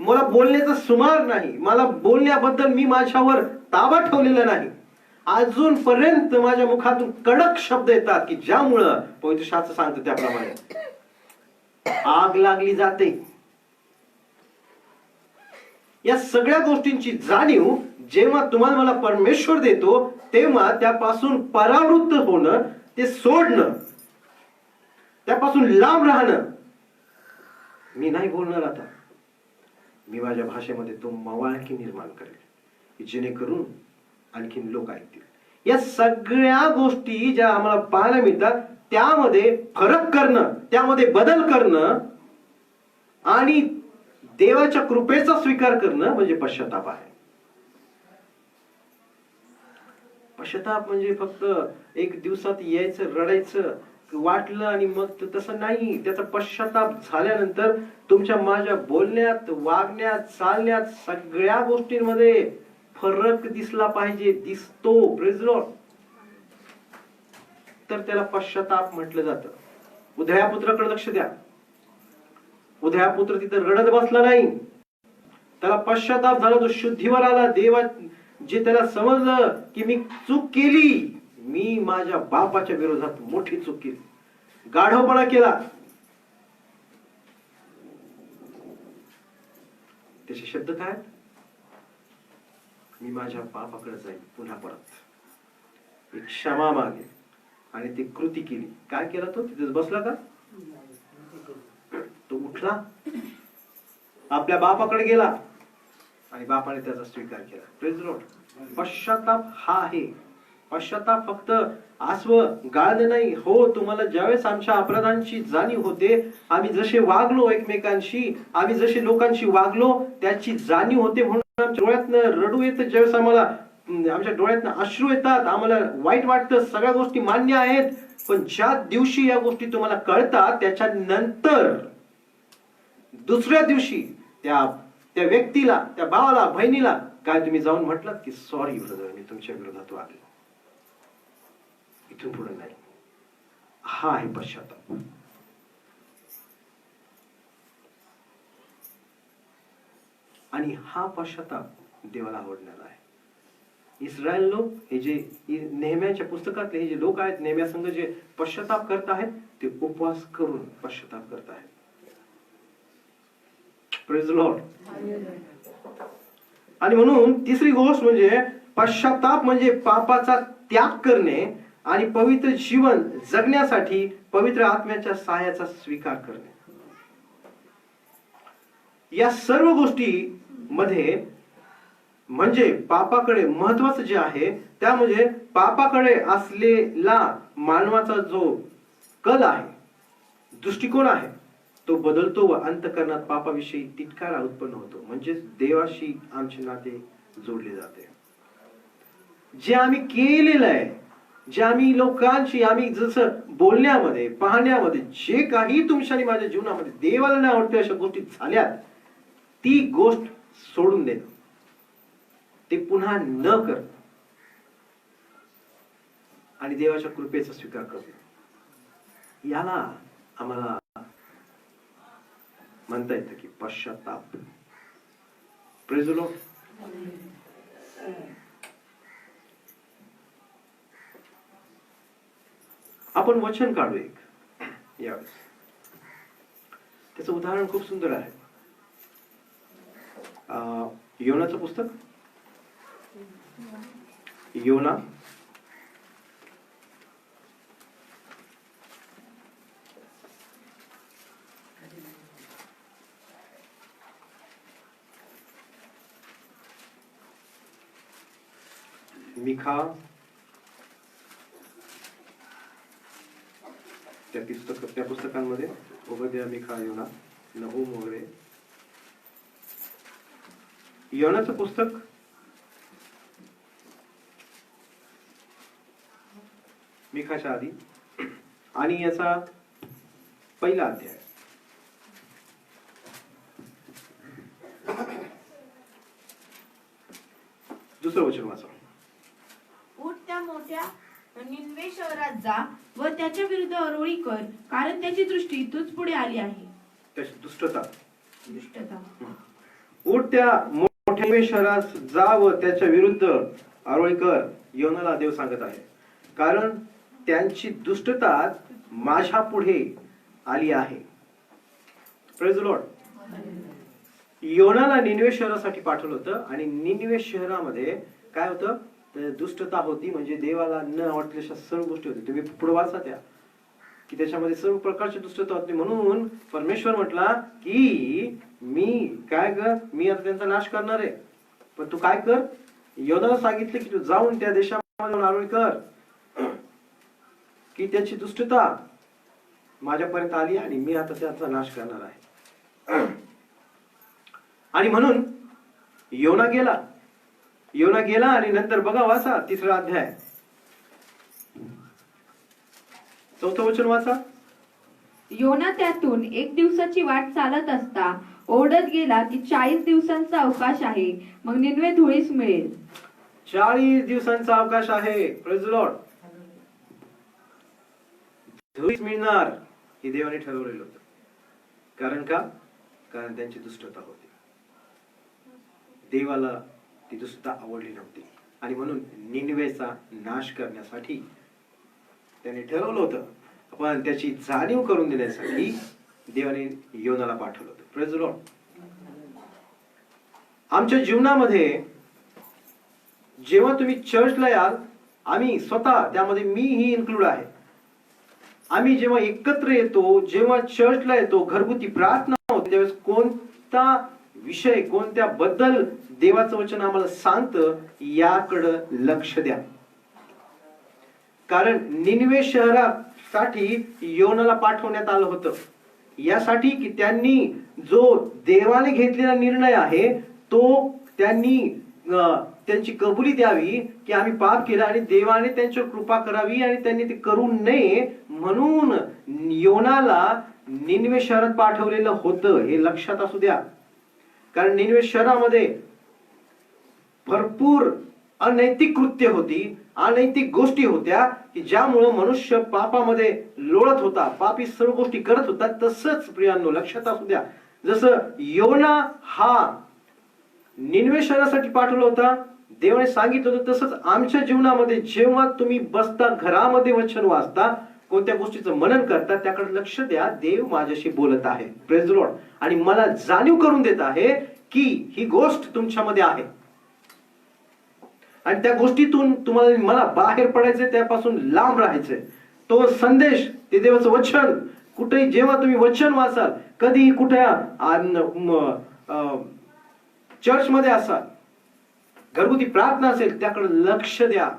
मला बोलण्याचा सुमार नाही, मला बोलण्याबद्दल मी माझ्यावर ताबा ठेवलेला नाही, अजूनपर्यंत माझ्या मुखातून कडक शब्द येतात की ज्यामुळं पवित्र शास्त्र सांगतं त्याप्रमाणे आग लागली जाते. या सगळ्या गोष्टींची जाणीव जेव्हा तुम्हाला मला परमेश्वर देतो तेव्हा त्यापासून परावृत्त होणं, ते सोडणं, त्यापासून लांब राहणं. मी नाही बोलणार आता, मी माझ्या भाषेमध्ये तो मवाळकी निर्माण करेल जेणेकरून आणखीन लोक ऐकतील. या सगळ्या गोष्टी ज्या आम्हाला पाहायला मिळतात त्यामध्ये फरक करणं, त्यामध्ये बदल करणं आणि देवाच्या कृपेचा स्वीकार करणं म्हणजे पश्चाताप आहे. पश्चाताप म्हणजे फक्त एक दिवसात यायचं, रडायचं, वाटलं आणि मग तसं नाही. त्याचा पश्चाताप झाल्यानंतर तुमच्या माझ्या बोलण्यात, वागण्यात, चालण्यात सगळ्या गोष्टींमध्ये फरक दिसला पाहिजे, दिसतो. Praise Lord. तर त्याला पश्चाताप म्हटलं जातं. उधळ्या पुत्राकडे लक्ष द्या. उधळ्या पुत्र तिथं रडत बसला नाही, त्याला पश्चाताप झाला, तो शुद्धीवर आला. देवा जे त्याला समजलं की मी चूक केली, मी माझ्या बापाच्या विरोधात मोठी चूक केली, गाढवपणा केला. त्याचे शब्द काय? मी माझ्या बापाकडे जाईल पुन्हा परत, एक क्षमा मागेल. आणि ती कृती केली. काय केला तो? तिथेच बसला का? तो उठला, आपल्या बापाकडे गेला आणि बापाने त्याचा स्वीकार केला. Praise Lord. पश्चाताप हा आहे. पश्चाताप फक्त आसव गाळणं नाही. हो, तुम्हाला ज्यावेळेस आमच्या अपराधांची जाणीव होते, आम्ही जसे वागलो एकमेकांशी, आम्ही जसे लोकांशी वागलो त्याची जाणीव होते, म्हणून आमच्या डोळ्यातनं रडू येतं. ज्यावेळेस आम्हाला आमच्या डोळ्यातनं अश्रू येतात, आम्हाला वाईट वाटतं, सगळ्या गोष्टी मान्य आहेत. पण ज्या दिवशी या गोष्टी तुम्हाला कळतात त्याच्यानंतर दुसऱ्या दिवशी त्या व्यक्तीला, त्या भावाला, बहिणीला काय तुम्ही जाऊन म्हटलात की सॉरी ब्रदर, मी तुमच्या विरोधात वागलो, इथून पुढे नाही. हा आहे पश्चाताप. आणि हा पश्चाताप देवाला आवडणारा आहे. इस्रायल लोक हे जे नेहम्याच्या पुस्तकातले हे जे लोक आहेत, नेहम्या संघ जे पश्चाताप करत आहेत ते उपवास करून पश्चाताप करत आहेत. Praise Lord. आणि म्हणून तिसरी गोष्ट म्हणजे पश्चाताप म्हणजे पापाचा त्याग करणे आणि पवित्र जीवन जगण्यासाठी पवित्र आत्म्याच्या सहाय्याचा स्वीकार करणे. या सर्व गोष्टी मध्ये म्हणजे पापाकडे महत्वाचं जे आहे त्या म्हणजे पापाकडे असलेला मानवाचा जो कल आहे, दृष्टिकोन आहे, तो बदलतो व अंतःकरणात पापाविषयी तिटकारा उत्पन्न होतो. म्हणजे देवाशी आमचे नाते जोडले जाते. जे आम्ही केलेलं आहे, जे आम्ही लोकांशी, आम्ही जसं बोलण्यामध्ये, पाहण्यामध्ये, जे काही तुमच्या आणि माझ्या जीवनामध्ये देवाला नाही आवडते अशा गोष्टी झाल्यात, ती गोष्ट सोडून देणं, ते पुन्हा न कर आणि देवाच्या कृपेचा स्वीकार करतो. याला आम्हाला म्हणता येतं की पश्चाताप. Praise the lord. आपण वचन काढू एक यावेळेस. त्याचं उदाहरण खूप सुंदर आहे. योनाचं पुस्तक, योना मिखा, त्या पुस्तकांमध्ये ओबद्या, मिखा, योना, नहूम वगैरे. योनाचं पुस्तक मिखाच्या आधी आणि याचा पहिला अध्याय दुसरं वचन वाचा. उठ त्या मोठ्या निनवे शहरात जा व त्याच्या विरुद्ध आरोळी कर, कारण त्याची दृष्टी तूच पुढे आली आहे. त्याची दुष्टता. दुष्टता. उठ त्या मोठ्या शहरात जा व त्याच्या विरुद्ध आरोळी कर, योनाला देव सांगत आहे, कारण त्यांची दुष्टता माझ्या पुढे आली आहे. Praise the lord. योनाला निनवे शहरासाठी पाठवलं होतं आणि निनवे शहरामध्ये काय होतं, तर दुष्टता होती, म्हणजे देवाला न आवडलेल्या सर्व गोष्टी होती. तुम्ही पुढे वाचा त्या की त्याच्यामध्ये सर्व प्रकारची दुष्टता होती. म्हणून परमेश्वर म्हटला की मी काय कर, मी आता त्यांचा नाश करणार आहे, पण तू काय कर, योनाला सांगितलं की तू जाऊन त्या देशामध्ये आरोळी कर की त्याची दुष्टता माझ्यापर्यंत आली आणि मी आता त्याचा नाश करणार आहे. आणि म्हणून योना गेला आणि नंतर बघा वाचा 3रा अध्याय 4थं वचन वाचा. योना त्यातून 1 दिवसाची वाट चालत असता ओढत गेला की 40 दिवसांचा अवकाश आहे, मग निनवे धुळीस मिळेल. 40 दिवसांचा अवकाश आहे. Praise the Lord. धुळीस मिळणार हे देवाने ठरवलेलं होतं. कारण का, कारण त्यांची दुष्टता होती. देवाला ती दुष्टता आवडली नव्हती आणि म्हणून निनवेचा नाश करण्यासाठी त्याने ठरवलं होतं, पण त्याची जाणीव करून देण्यासाठी देवाने योनाला पाठवलं होतं. Praise the Lord. आमच्या जीवनामध्ये जेव्हा तुम्ही चर्चला याल, आम्ही स्वतः त्यामध्ये मीही इन्क्लूड आहे, आम्ही जेव्हा एकत्र येतो, जेव्हा चर्चला येतो, घरगुती प्रार्थना होते, त्यावेळेस कोणता विषय, कोणत्या बद्दल देवाचं वचन आम्हाला सांगतं याकडं लक्ष द्या. कारण निनवे शहरासाठी योनाला पाठवण्यात आलं होतं यासाठी की त्यांनी जो देवाने घेतलेला निर्णय आहे तो त्यांनी त्यांची कबुली द्यावी की आम्ही पाप केला आणि देवाने त्यांच्यावर कृपा करावी आणि त्यांनी ते करू नये, म्हणून योनाला निनवे शहरात पाठवलेलं होतं. हे लक्षात असू द्या. कारण निनवे शहरामध्ये भरपूर अनैतिक कृत्य होती, अनैतिक गोष्टी होत्या की ज्यामुळे मनुष्य पापामध्ये लोळत होता, पापी सर्व गोष्टी करत होता. तसंच प्रियांनो लक्षात असू द्या, जसं योना हा निनवे शहरासाठी पाठवला होता, देवाने सांगितलं होतं, तसंच आमच्या जीवनामध्ये जेव्हा तुम्ही बसता, घरामध्ये वचन वाचता, कोणत्या गोष्टीचं मनन करता, त्याकडे लक्ष द्या. देव माझ्याशी बोलत आहे. Praise the Lord. आणि मला जाणीव करून देत आहे की ही गोष्ट तुमच्यामध्ये आहे आणि त्या गोष्टीतून तुम्हाला मला बाहेर पडायचंय, त्यापासून लांब राहायचंय. तो संदेश, ते देवाचं वचन, कुठेही जेव्हा तुम्ही वचन वाचाल, कधी कुठे चर्च मध्ये असाल, घरगुती प्रार्थना असेल, त्याकडे लक्ष द्या.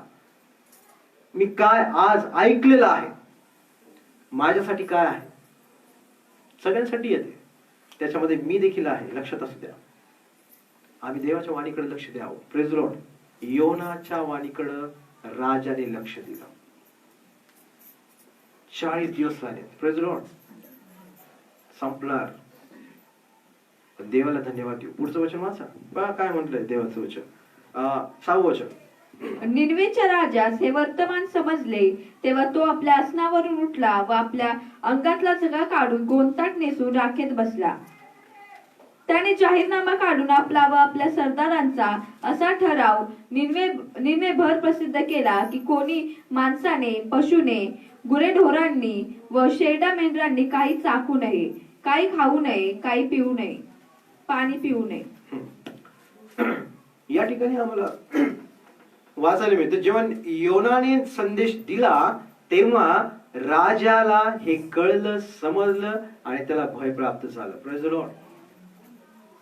मी काय आज ऐकलेलं आहे, माझ्यासाठी काय आहे, सगळ्यांसाठी येते, त्याच्यामध्ये मी देखील आहे. लक्षात असू द्या. आम्ही देवाच्या वाणीकडे लक्ष द्यावं. Praise the lord. योनाच्या वाणीकडे राजाने लक्ष दिलं. 40 दिवस झाले. Praise the lord. संपणार. देवाला धन्यवाद देऊ. पुढचं वचन वाचा. बघा काय म्हटलंय देवाचं वचन. 6वं वचन. निनवेच्या राजास हे वर्तमान समजले, तेव्हा तो आपल्या आसनावरून उठला व आपल्या अंगातला झगा काढून गोंताट नेसून राखेत बसला. त्याने जाहीरनामा काढून आपला व आपल्या सरदारांचा असा ठराव निनवेभर प्रसिद्ध केला की कोणी माणसाने, पशुने, गुरेढोरांनी व शेरडा मेंढरांनी काही चाखू नये, काही खाऊ नये, काही पिऊ नये, पाणी पिऊ नये. या ठिकाणी आम्हाला वाचायला मिळतं, जेव्हा योनाने संदेश दिला तेव्हा राजाला हे कळलं, समजलं आणि त्याला भय प्राप्त झालं. Praise the Lord.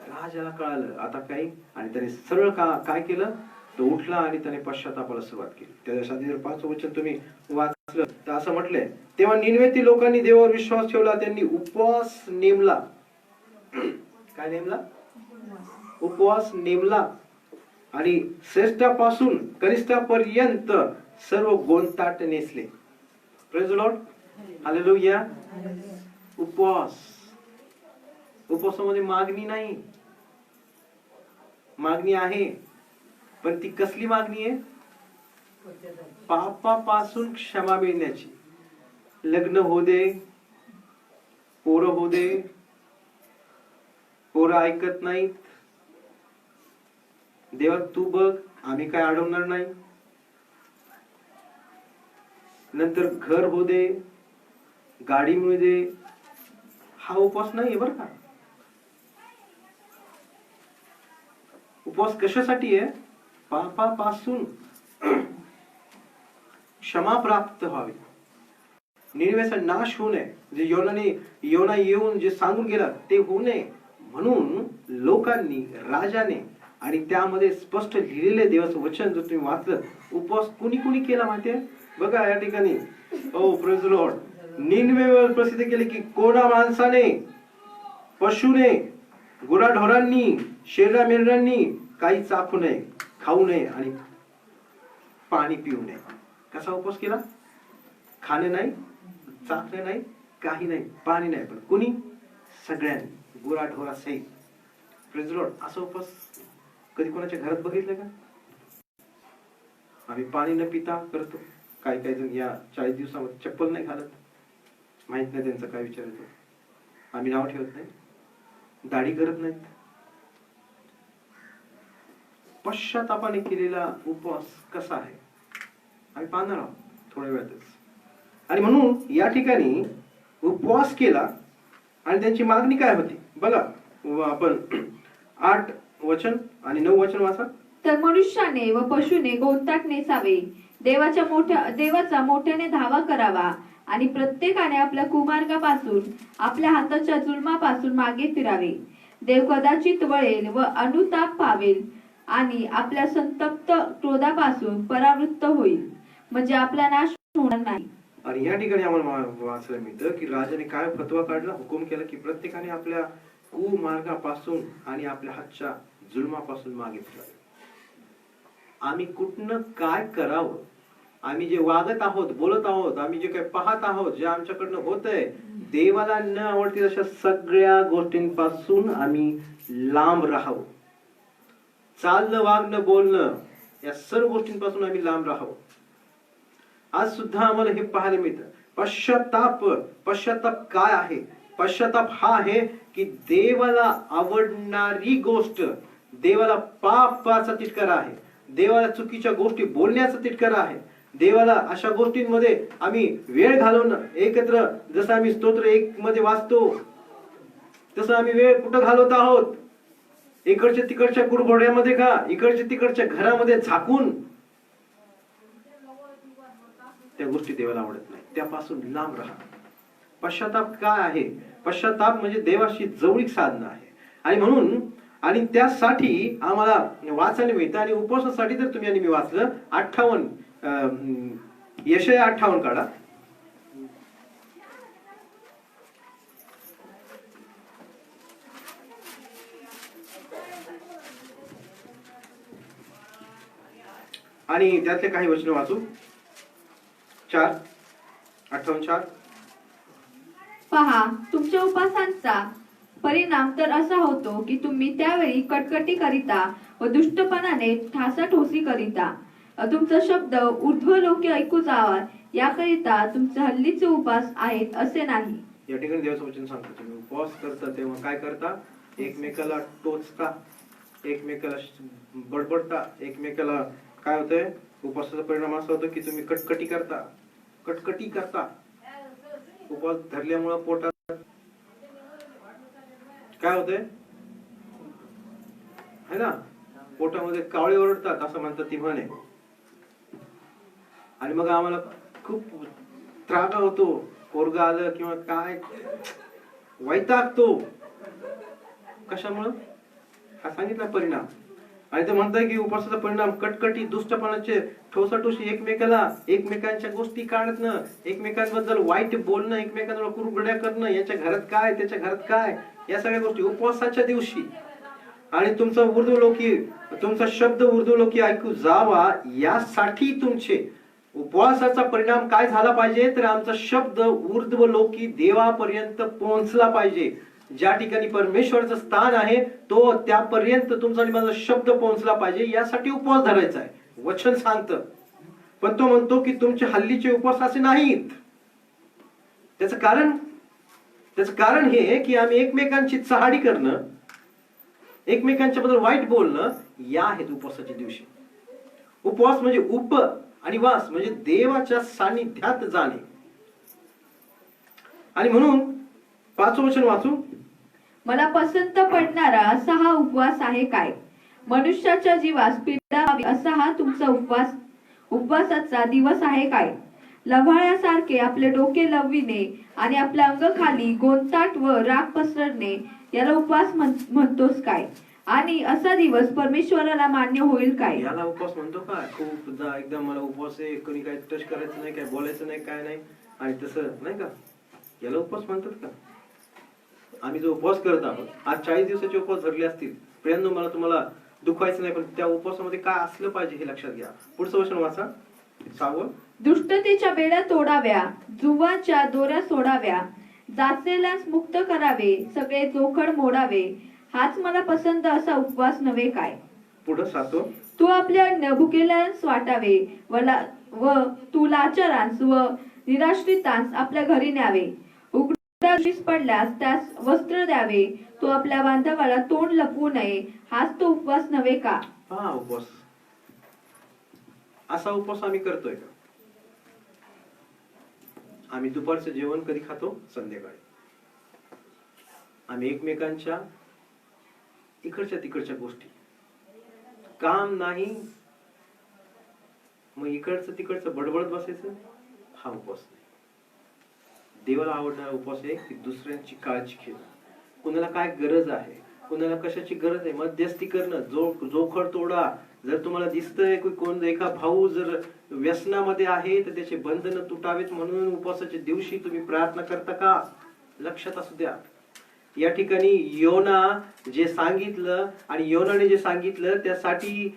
राजाला कळालं आता काही, आणि त्याने सरळ काय केलं, तो उठला आणि त्याने पश्चातापाला सुरुवात केली. त्याच्यासाठी जर 5वं वचन तुम्ही वाचलं तर असं म्हटलंय, तेव्हा निनवेतील लोकांनी देवावर विश्वास ठेवला, त्यांनी उपवास नेमला. काय नेमला? उपवास नेमला आणि श्रेष्ठापासून कनिष्ठापर्यंत सर्व गोंताट नेसले. Praise the lord. हालेलुया. उपवास. उपवासामध्ये मागणी नाही, मागणी आहे. पण ती कसली मागणी आहे? पापापासून क्षमा मिळण्याची. लग्न होऊ दे, पोरं होऊ दे, पोरं ऐकत नाहीत, देवा तू बघ, आम्ही काय अडवणार नाही. नंतर घर होऊ दे, गाडी मिळू दे, हा उपवास नाही बरं का. उपवास कशासाठी आहे? पापापासून क्षमा प्राप्त व्हावी, निनिवेचा नाश होऊ नये. जे योना येऊन जे सांगून गेला ते होऊ नये म्हणून लोकांनी, राजाने, आणि त्यामध्ये स्पष्ट लिहिलेले देवाचं वचन जर तुम्ही वाचलं, उपवास कुणी कुणी केला माहितीये? बघा या ठिकाणी, ओ प्रेज द लॉर्ड, निनिवेवर प्रसिद्ध केले की कोणा माणसाने, पशुने, गुराढोरांनी, शेरा मेंढरांनी काही चाखू नये, खाऊ नये आणि पाणी पिऊ नये. कसा उपवास केला? खाणे नाही, चाखणे नाही, काही नाही, पाणी नाही, पण कुणी? सगळ्यांनी, गुराढोरा सहित. Praise the Lord. असा उपवास कधी कोणाच्या घरात बघितलं का? आम्ही पाणी न पिता करतो. काही काही जण या 40 दिवसामध्ये चप्पल नाही घालत, माहित नाही त्यांचा काय विचार येतो. आम्ही नाव ठेवत नाही, दाढी करत नाहीत. पश्चातापाने केलेला उपवास कसा आहे आम्ही पाहणार आहोत थोड्या वेळातच. आणि म्हणून या ठिकाणी उपवास केला आणि त्यांची मागणी काय होती बघा. आपण 8 वचन आणि 9 वचन वाचा. तर मनुष्याने व पशुने गोंताट नेसावे, देवाचा मोठ्याने धावा करावा आणि प्रत्येकाने आपल्या कुमार्गापासून, आपल्या हाताच्या जुलमापासून मागे फिरावे. देव कदाचित वळेल व अनुताप पावेल आणि आपल्या संतप्त क्रोधापासून परावृत्त होईल, म्हणजे आपला नाश होणार नाही. आणि या ठिकाणी आम्हाला वाचायला मिळतं की राजाने काय फतवा काढला, हुकूम केला की प्रत्येकाने आपल्या कुमार्गापासून आणि आपल्या हातच्या जुलमापासून मागे फिरावे. आम्ही कुठनं काय करावं, आम्ही जे वागत आहोत, बोलत आहोत, आम्ही जे काही पाहत आहोत, जे आमच्याकडनं होतंय, देवाला न आवडतील अशा सगळ्या गोष्टींपासून आम्ही लांब राहावं. चालणं, वागणं, बोलणं, या सर्व गोष्टींपासून आम्ही लांब राहावं. आज सुद्धा आम्हाला हे पाहायला मिळतं. पश्चाताप काय आहे? पश्चाताप हा आहे की देवाला आवडणारी गोष्ट, देवाला पापाचा तिटकारा आहे, देवाला चुकीच्या गोष्टी बोलण्याचा तिटकारा आहे, देवाला अशा गोष्टींमध्ये आम्ही वेळ घालवणं एकत्र, जसं आम्ही स्तोत्र 1 मध्ये वाचतो तसं आम्ही वेळ कुठं घालवत आहोत? इकडच्या तिकडच्या कुरघोड्यामध्ये का, इकडच्या तिकडच्या घरामध्ये झाकून. त्या गोष्टी देवाला आवडत नाही, त्यापासून लांब राहा. पश्चाताप काय आहे? पश्चाताप म्हणजे देवाशी जवळीक साधणं आहे. आणि म्हणून आणि त्यासाठी आम्हाला वाचायला मिळतं. आणि उपवासासाठी जर तुम्ही आणि मी वाचलं 58 यशाया 58 काढा. आणि त्यातले काही वचन वाचू. 58:4. पहा, तुमच्या उपासांचा परिणाम तर असा होतो की तुम्ही त्यावेळी कटकटी करिता व दुष्टपणाने ठासाठोसी करिता. तुमचा शब्द ऊर्ध्वलोकी ऐकू जावा याकरिता तुमचे हल्लीचे उपास आहेत असे नाही. या ठिकाणी देवाचं वचन सांगतो, तुम्ही उपवास करता तेव्हा काय करता? एकमेकाला टोचता, एकमेकाला बडबडता, एकमेकाला काय होतंय? उपवासाचा परिणाम असा होतो की तुम्ही कटकटी करता. उपवास धरल्यामुळे पोटात काय होतंय है ना, पोटामध्ये कावळे ओरडतात असं म्हणतात ती म्हणे. आणि मग आम्हाला खूप त्रागा होतो, पोरगा आलं किंवा काय वैतागतो. कशामुळं? हा सांगितला परिणाम. आणि ते म्हणताय की उपवासाचा परिणाम कटकटी, दुष्टपणाचे ठोसाठोशी, एकमेकांच्या गोष्टी काढणं, एकमेकांबद्दल वाईट बोलणं, एकमेकांवर कुरघोड्या करणं, याच्या घरात काय, त्याच्या घरात काय, या सगळ्या गोष्टी उपवासाच्या दिवशी. आणि तुमचा शब्द ऊर्ध्वलोकी ऐकू जावा यासाठी तुमचे उपवासाचा परिणाम काय झाला पाहिजे? तर आमचा शब्द ऊर्ध्वलोकी देवापर्यंत पोहोचला पाहिजे. ज्या ठिकाणी परमेश्वराचं स्थान आहे तो त्यापर्यंत तुमचा आणि माझा शब्द पोहोचला पाहिजे, यासाठी उपवास धरायचा आहे. वचन सांगतं. पण तो म्हणतो की तुमचे हल्लीचे उपवास असे नाहीत. त्याचं कारण हे की आम्ही एकमेकांची चहाडी करणं, एकमेकांच्या बद्दल वाईट बोलणं, या आहेत उपवासाच्या दिवशी. उपवास म्हणजे उप आणि वास म्हणजे देवाच्या सानिध्यात जाणे. आणि म्हणून 5वं वचन वाचू. मला पसंत पडणारा असा हा उपवास आहे काय? मनुष्याच्या जीवास पीडा व्हावी असा हा तुमचा उपवासाचा दिवस आहे काय? लव्हाळ्यासारखे आपले डोके लवविणे आणि आपल्या अंग खाली गोंताट व राग पसरणे याला उपवास म्हणतोस काय? आणि असा दिवस परमेश्वराला मान्य होईल काय? याला उपवास म्हणतो का? खूपदा एकदम मला उपवास आहे, कोणी काय टच करायचं नाही, काय बोलायचं नाही, काय नाही, आणि तसं नाही का, याला उपवास म्हणतात का? आम्ही जो उपवास करत आहोत, आज 40 दिवसाचे उपवास धरले असतील, प्रियांनो मला तुम्हाला दुखवायचं नाही, पण त्या उपवासामध्ये काय असलं पाहिजे हे लक्षात घ्या. पुढचं वचन वाचा, 6वं. दुष्टतेच्या बेड्या तोडाव्या, जुवाच्या दोऱ्या सोडाव्या, जाचलेल्यास मुक्त करावे, सगळे जोखड मोडावे, हाच मला पसंत असा उपवास नव्हे काय? पुढं 7वं. तू आपल्या भुकेल्यास वाटावे व तू लाचारांस व निराश्रितांस आपल्या घरी न्यावे. उघड्यास पडल्यास त्यास वस्त्र द्यावे. तू आपल्या बांधवाला तोंड लपवू नये, हाच तो उपवास नव्हे का? हा उपवास. असा उपवास आम्ही करतोय का? आम्ही दुपारचं जेवण कधी खातो? संध्याकाळी. आम्ही एकमेकांच्या इकडच्या तिकडच्या गोष्टी, काम नाही मग इकडचं तिकडचं बडबडत बसायचं, हा उपवास नाही. देवाला आवडणारा उपवास आहे की दुसऱ्यांची काळजी घेणं, कुणाला काय गरज आहे, कुणाला कशाची गरज आहे, मध्यस्थी करणं, जोखड तोडा. जर तुम्हाला दिसतंय की कोण एका भाऊ जर व्यसनामध्ये आहे तर त्याचे बंधन तुटावेत म्हणून उपवासाच्या दिवशी तुम्ही प्रार्थना करता का? लक्षात असू द्या. या ठिकाणी योना जे सांगितलं आणि योनाने जे सांगितलं त्यासाठी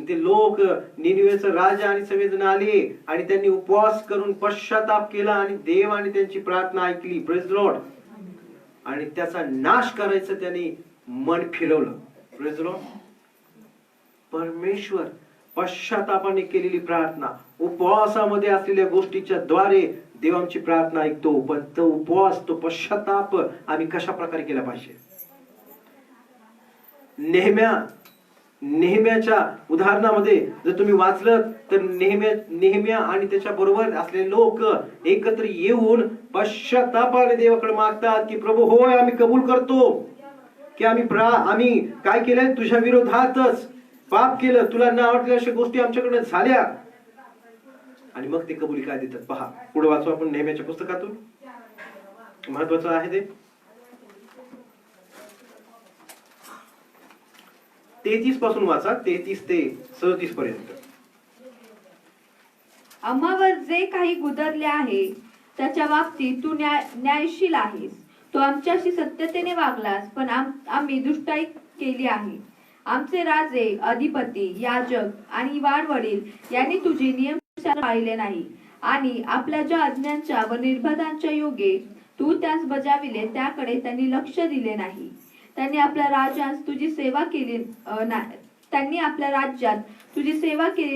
ते लोक, निनिवेचा राजा आणि सगळेजण आले आणि त्यांनी उपवास करून पश्चाताप केला आणि देव आणि त्यांची प्रार्थना ऐकली. Praise the Lord. आणि त्याचा नाश करायचं त्यांनी मन फिरवलं. Praise the Lord. परमेश्वर पश्चातापाने केलेली प्रार्थना, उपवासामध्ये असलेल्या गोष्टीच्या द्वारे देव आमची प्रार्थना ऐकतो. पण तो उपवास, तो पश्चाताप आम्ही कशा प्रकारे केला पाहिजे? नेहम्याच्या उदाहरणामध्ये जर तुम्ही वाचलं तर नेहम्या आणि त्याच्या बरोबर असलेले लोक एकत्र येऊन पश्चातापाने देवाकडे मागतात की प्रभू होय आम्ही कबूल करतो की आम्ही काय केलंय, तुझ्या विरोधातच पाप केलं, तुला न आवडलेल्या अशा गोष्टी आमच्याकडे झाल्या. आणि मग ते कबुली काय देतात पहा. पुढे वाचू आपण नेहम्याच्या पुस्तकातून, महत्वाचं आहे ते. 33 पासून वाचा, 33 ते 37 पर्यंत. आम्हावर जे काही गुदरले आहे त्याच्या बाबतीत तू न्यायशील आहेस. तू आमच्याशी सत्यतेने वागलास, पण आम्ही दुष्टाई केली आहे. आमचे राजे, अधिपती, याजक आणि वाडवडील यांनी तुझे नियम पाहिले नाही आणि आपल्या ज्या आज्ञांच्या व निर्बंधांच्या योगे तू त्यास बजाविले त्याकडे त्यांनी लक्ष दिले नाही. त्यांनी आपल्या राज्यात तुझी सेवा केली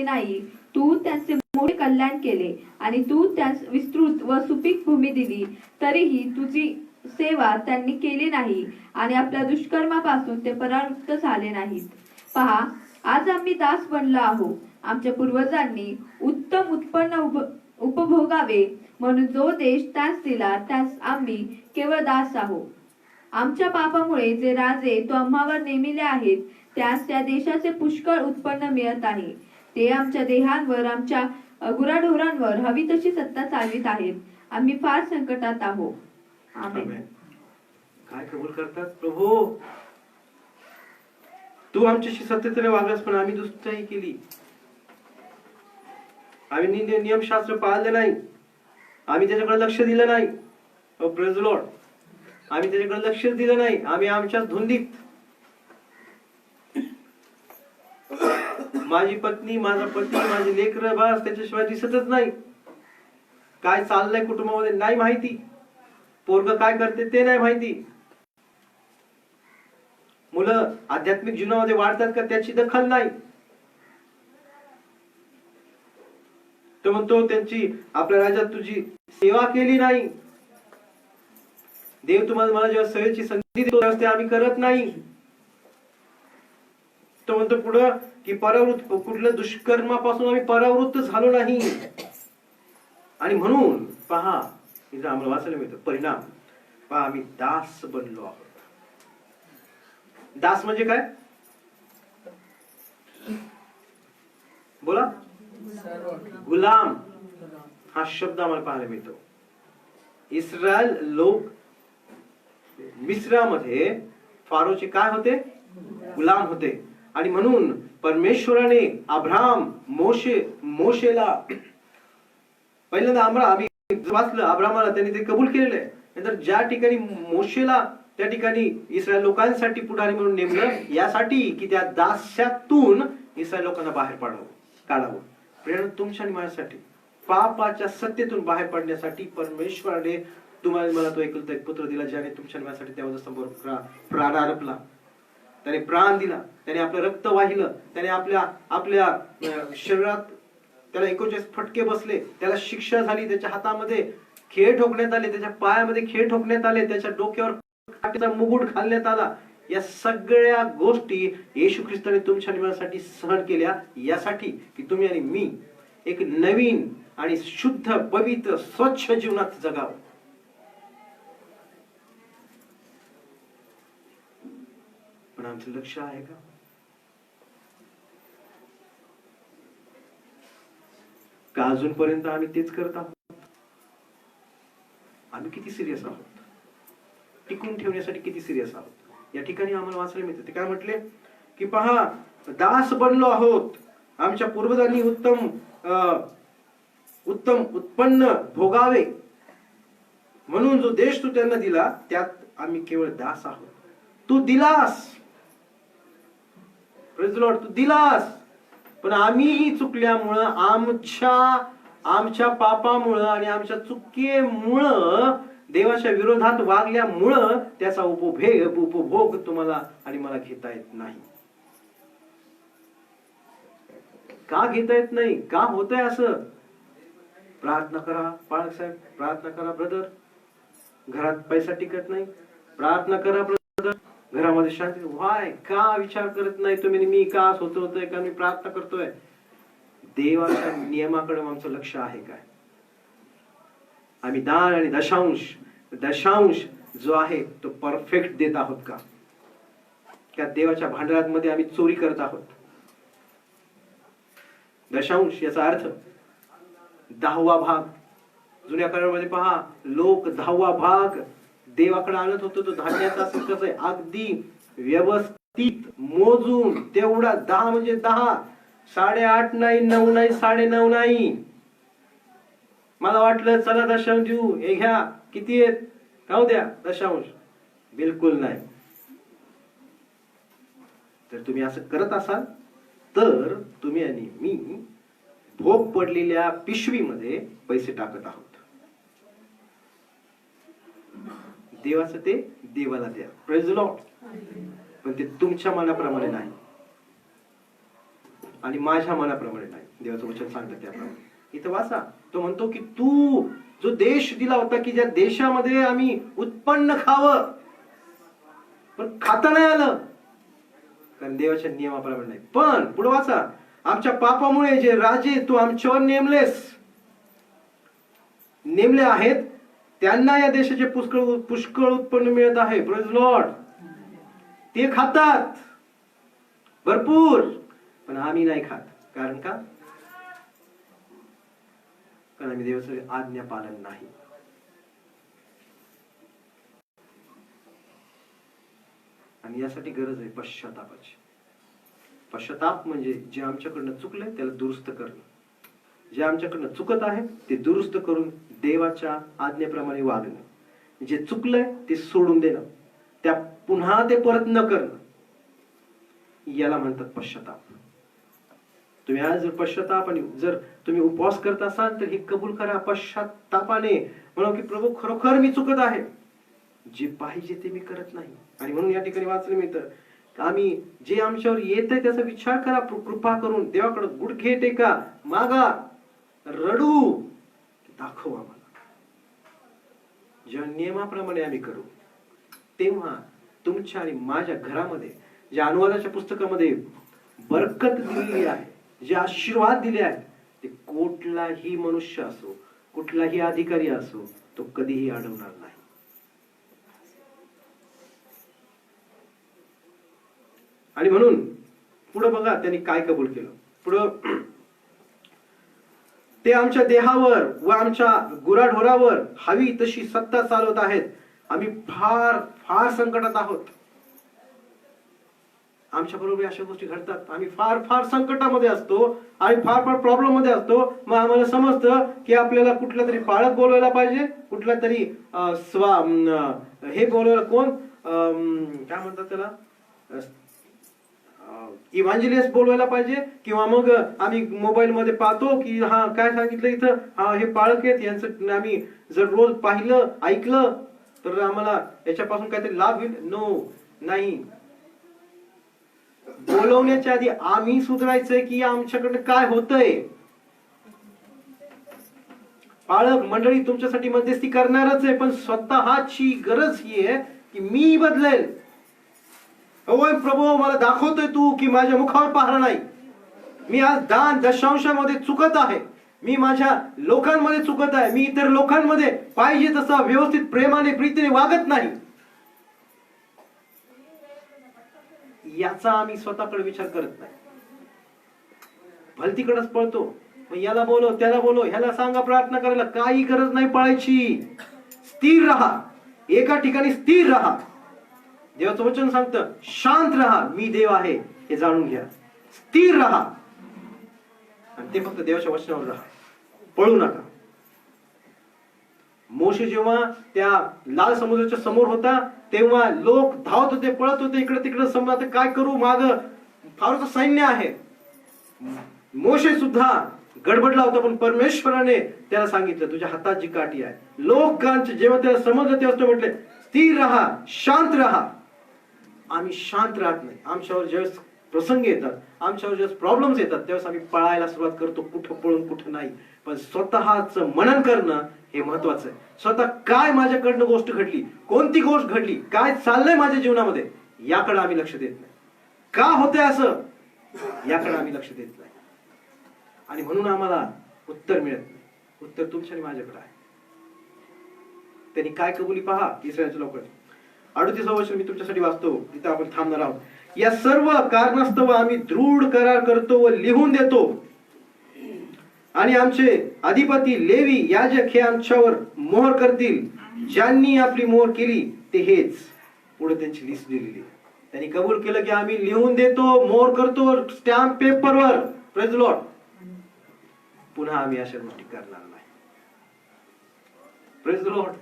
नाही. तू त्यांचे मोठे कल्याण केले आणि तू त्यास विस्तृत व सुपीक भूमी दिली, तरीही तुझी सेवा त्यांनी केली नाही आणि आपल्या दुष्कर्मापासून ते परावृत्त झाले नाहीत. पहा, आज आम्ही दास बनलो आहोत. आमच्या पूर्वजांनी उत्तम उत्पन्न उपभोगावे म्हणून जो देश त्यास दिला त्यास आम्ही केवळ दास आहोत. आमच्या पापामुळे जे राजे तो आम्हावर नेमिले आहेत त्यास त्या देशाचे पुष्कळ उत्पन्न मिळत आहे. ते आमच्या देहांवर, आमच्या गुराढोरांवर हवी तशी सत्ता चालवित आहेत. आम्ही फार संकटात आहोत. आमेन. काय कबूल करतात? प्रभू तू आमच्याशी सत्यतेने वागलास, पण आम्ही दुष्टाई केली. आम्ही नियमशास्त्र पाळले नाही, आम्ही त्याच्याकडे लक्ष दिलं नाही. Praise the Lord. आम्ही त्याच्याकडे लक्ष दिलं नाही, आम्ही आमच्याच धुंदीत. माझी पत्नी, माझा पती, माझे लेकर बस त्याच्याशिवाय दिसतच नाही. काय चाललंय कुटुंबामध्ये नाही माहिती, पोरग काय करते ते नाही माहिती. मुलं आध्यात्मिक जीवनामध्ये वाढतात का त्याची दखल नाही. तो म्हणतो त्यांची आपल्या राज्यात तुझी सेवा केली नाही. देव तुम्हाला मला जेव्हा सेवेची संधी देतो तेव्हा ते आम्ही करत नाही. तो म्हणतो पुढं की परावृत्त कुठल्या दुष्कर्मापासून आम्ही परावृत्त झालो नाही. आणि म्हणून पहा इथं आम्हाला वाचायला मिळतं परिणाम. पहा आम्ही दास बनलो आहोत. दास म्हणजे काय? बोला. गुलाम हा शब्द आम्हाला पाहायला मिळतो. इस्रायल लोक मिस्रामध्ये फारोचे काय होते? गुलाम होते. आणि म्हणून परमेश्वराने अब्राम मोशेला पहिल्यांदा आम्ही वाचलं अब्रामाला त्यांनी ते कबूल केलेलं आहे. नंतर ज्या ठिकाणी मोशेला त्या ठिकाणी इस्रायल लोकांसाठी पुढारी म्हणून नेमलं यासाठी की त्या दास्यातून इस्रायल लोकांना बाहेर काढावं. प्रेरणा तुमच्या आणि माझ्यासाठी पापाच्या सत्तेतून बाहेर पडण्यासाठी परमेश्वराने तुम्हाला मला तो एकुलता एक पुत्र दिला ज्याने तुमच्या आणि माझ्यासाठी देवाचा प्राण अर्पला. त्याने प्राण दिला. त्याने आपलं रक्त वाहिलं. त्याने आपल्या शरीरात त्याला 39 फटके बसले. त्याला शिक्षा झाली. त्याच्या हातामध्ये खेळ ठोकण्यात आले. त्याच्या पायामध्ये खेळ ठोकण्यात आले. त्याच्या डोक्यावर काठीचा मुकुट घालण्यात आला. या सगळ्या गोष्टी येशू ख्रिस्ताने तुमच्या आणि माझ्यासाठी सहन केल्या यासाठी की तुम्ही आणि मी एक नवीन आणि शुद्ध पवित्र स्वच्छ जीवनात जगावं. पण आमचं लक्ष आहे का? का अजूनपर्यंत आम्ही तेच करत आहोत? आम्ही किती सिरियस आहोत? टिकून ठेवण्यासाठी किती सिरियस आहोत? या ठिकाणी आम्हाला वाचायला मिळतं. ते काय म्हटले की पहा दास बनलो आहोत. आमच्या पूर्वजांनी उत्तम उत्पन्न भोगावे म्हणून जो देश तू त्यांना दिला त्यात आम्ही केवळ दास आहोत. तू दिलास. Praise lord. तू दिलास. पण आम्ही चुकल्यामुळं आमच्या पापामुळं आणि आमच्या चुकीमुळं देवाच्या विरोधात वागल्यामुळं त्याचा उपभोग तुम्हाला आणि मला घेता येत नाही. का घेता येत नाही? का होतंय असं? प्रार्थना करा बाळक साहेब. प्रार्थना करा ब्रदर. घरात पैसा टिकत नाही. प्रार्थना करा ब्रदर. घरामध्ये शांती. व्हाय? का विचार करत नाही तुम्ही? मी का होतोय का? मी प्रार्थना करतोय. देवाच्या नियमाकडे आमचं लक्ष आहे काय? आम्ही दान आणि दशांश जो आहे तो परफेक्ट देत आहोत का? त्या देवाच्या भांडारामध्ये आम्ही चोरी करत आहोत? दशांश याचा अर्थ 10वा भाग. जुन्या काळामध्ये पहा लोक 10वा भाग देवाकडे आणत होतो. तो धान्याचा असं कसं आहे अगदी व्यवस्थित मोजून तेवढा 10 म्हणजे 10. 8.5 नाही, 9 नाही, 9.5 नाही. मला वाटलं चला दशांश देऊ. हे घ्या. किती आहेत? राहू द्या दशांश. बिलकुल नाही. तर तुम्ही असं करत असाल तर तुम्ही आणि मी भोग पडलेल्या पिशवीमध्ये पैसे टाकत आहोत. देवाचं ते देवाला द्या. Praise Lord. पण ते तुमच्या मनाप्रमाणे नाही आणि माझ्या मनाप्रमाणे नाही. देवाचं वचन सांगतं त्याप्रमाणे. इथं वाचा. तो म्हणतो की तू जो देश दिला होता की ज्या देशामध्ये आम्ही उत्पन्न खावं पण खाता नाही आलं कारण देवाच्या नियमाप्रमाणे नाही. पण पुढे वाचा. आमच्या पापामुळे जे राजे तू आमच्यावर नेमले आहेत त्यांना या देशाचे पुष्कळ उत्पन्न मिळत आहे. Praise Lord. ते खातात भरपूर पण आम्ही नाही खात. कारण का? कारण आम्ही देवाचं आज्ञा पालन नाही. आणि यासाठी गरज आहे पश्चातापाची. पश्चाताप म्हणजे जे आमच्याकडनं चुकलंय त्याला दुरुस्त करणं. जे आमच्याकडनं चुकत आहे ते दुरुस्त करून देवाच्या आज्ञेप्रमाणे वागणं. जे चुकलंय ते सोडून देणं. त्या पुन्हा ते परत न करणं. याला म्हणतात पश्चाताप. तुम्ही आज जर पश्चाताप आणि जर तुम्ही उपवास करत असाल तर हे कबूल करा पश्चातापाने. म्हणून की प्रभू खरोखर मी चुकत आहे. जे पाहिजे ते मी करत नाही. आणि म्हणून या ठिकाणी वाचलं मिळतं आम्ही जे आमच्यावर येतंय त्याचा विचार करा कृपा करून. देवाकडे गुडघे टेका, मागा, रडू, दाखव आम्हाला. जेव्हा नियमाप्रमाणे आम्ही करू तेव्हा तुमच्या आणि माझ्या घरामध्ये जे अनुवादाच्या पुस्तकामध्ये बरकत दिलेली आहे, जे आशीर्वाद दिले आहेत, ते कुठलाही मनुष्य असो, कुठलाही अधिकारी असो, तो कधीही अडवणार नाही. आणि म्हणून पुढे बघा त्यांनी काय कबूल केलं. पुढं ते आमच्या देहावर व आमच्या गुराढोरावर हवी तशी सत्ता चालवत आहेत. आम्ही फार फार संकटात आहोत. आमच्या बरोबर अशा गोष्टी घडतात. आम्ही फार फार संकटामध्ये असतो आणि फार फार प्रॉब्लेम मध्ये असतो. मग आम्हाला समजतं की आपल्याला कुठला तरी पाळक बोलवायला पाहिजे, कुठला तरी हे बोलवायला, कोण काय म्हणतात त्याला, इव्हांजलिस्ट बोलवायला पाहिजे. किंवा मग आम्ही मोबाईल मध्ये पाहतो की हा काय सांगितलं इथं, हा हे पाळक आहेत, यांचं आम्ही जर रोज पाहिलं ऐकलं तर आम्हाला याच्यापासून काहीतरी लाभ होईल. नो, नाही. बोलवण्याच्या आधी आम्ही सुधारायचंय की आमच्याकडे काय होतंय. पाळक मंडळी तुमच्यासाठी मध्यस्थी करणारच आहे, पण स्वतःची गरज ही आहे की मी बदलेल. होय प्रभू, मला दाखवतोय तू की माझ्या मुखावर पहारा नाही. मी आज दान दशांशामध्ये चुकत आहे, मी माझ्या लोकांमध्ये चुकत आहे, मी इतर लोकांमध्ये पाहिजे तसा व्यवस्थित प्रेमाने प्रीतीने वागत नाही. याचा आम्ही स्वतःकडे विचार करत नाही. भलतीकडेच पळतो. याला बोलो, त्याला बोलो, ह्याला सांगा प्रार्थना करायला. काही गरज नाही पळायची. स्थिर राहा, एका ठिकाणी स्थिर राहा. देवाचं वचन सांगतं शांत राहा, मी देव आहे हे जाणून घ्या. स्थिर राहा आणि ते फक्त देवाच्या वचनावर राहा, पळू नका. मोशे जेव्हा त्या लाल समुद्राच्या समोर होता तेव्हा लोक धावत होते, पळत होते इकडे तिकडे. समजा काय करू, माग फारच सैन्य आहे. मोशे सुद्धा गडबडला होता, पण परमेश्वराने त्याला सांगितलं तुझ्या हातात जी काठी आहे. लोकांचे जेव्हा त्याला समजलं तेव्हा म्हटले स्थिर राहा, शांत राहा. आम्ही शांत राहत नाही. आमच्यावर ज्यावेळेस प्रसंग येतात, आमच्यावर ज्यावेळेस प्रॉब्लेम्स येतात, त्यावेळेस आम्ही पळायला सुरुवात करतो, कुठं पळून कुठं नाही. पण स्वतःच मनन करणं हे महत्वाचं आहे. स्वतः काय माझ्याकडनं गोष्ट घडली, कोणती गोष्ट घडली, काय चाललंय माझ्या जीवनामध्ये, याकडे आम्ही लक्ष देत नाही. का होतंय असं, याकडे आम्ही लक्ष देत नाही. आणि म्हणून आम्हाला उत्तर मिळत नाही. उत्तर तुमच्या आणि माझ्याकडे आहे. त्यांनी काय कबुली पहा, इस्रायलच्या लोकांनी 38 वचन मी तुमच्यासाठी वाचतो, तिथे आपण थांबणार आहोत. या सर्व कारणास्तव आम्ही दृढ करार करतो व लिहून देतो, आणि आमचे अधिपती लेवी याजक हे आमच्यावर मोहर करतील. ज्यांनी आपली मोहर केली ते हेच. पुढे त्यांची लिस्ट दिलेली. त्यांनी कबूल केलं की आम्ही लिहून देतो, मोहर करतो स्टॅम्प पेपरवर. Praise the Lord. पुन्हा आम्ही अशा गोष्टी करणार नाही. Praise the Lord.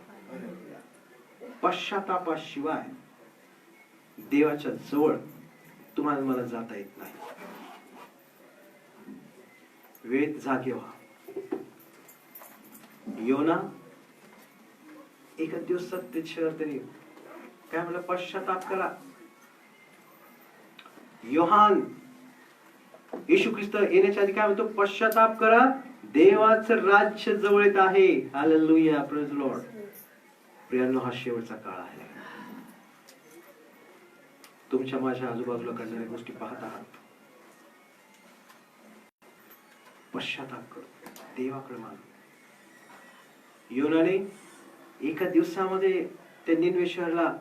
पश्चातापाशिवाय देवाच्या जवळ तुम्हाला मला जाता येत नाही. वेद जागे व्हा. योना एका दिवसात त्याच्यावर काय म्हणलं, पश्चाताप करा. योहान येशू ख्रिस्त येण्याच्या आधी काय म्हणतो, पश्चाताप करा, देवाचं राज्य जवळ येत आहे. Hallelujah, praise the lord. प्रियांनो, हा शेवटचा काळ आहे. तुमच्या माझ्या आजूबाजूला घडणाऱ्या गोष्टी पाहत आहात. पश्चाताप करो, देवाकडे मागो. योनाने एका दिवसामध्ये त्या निनवे शहराला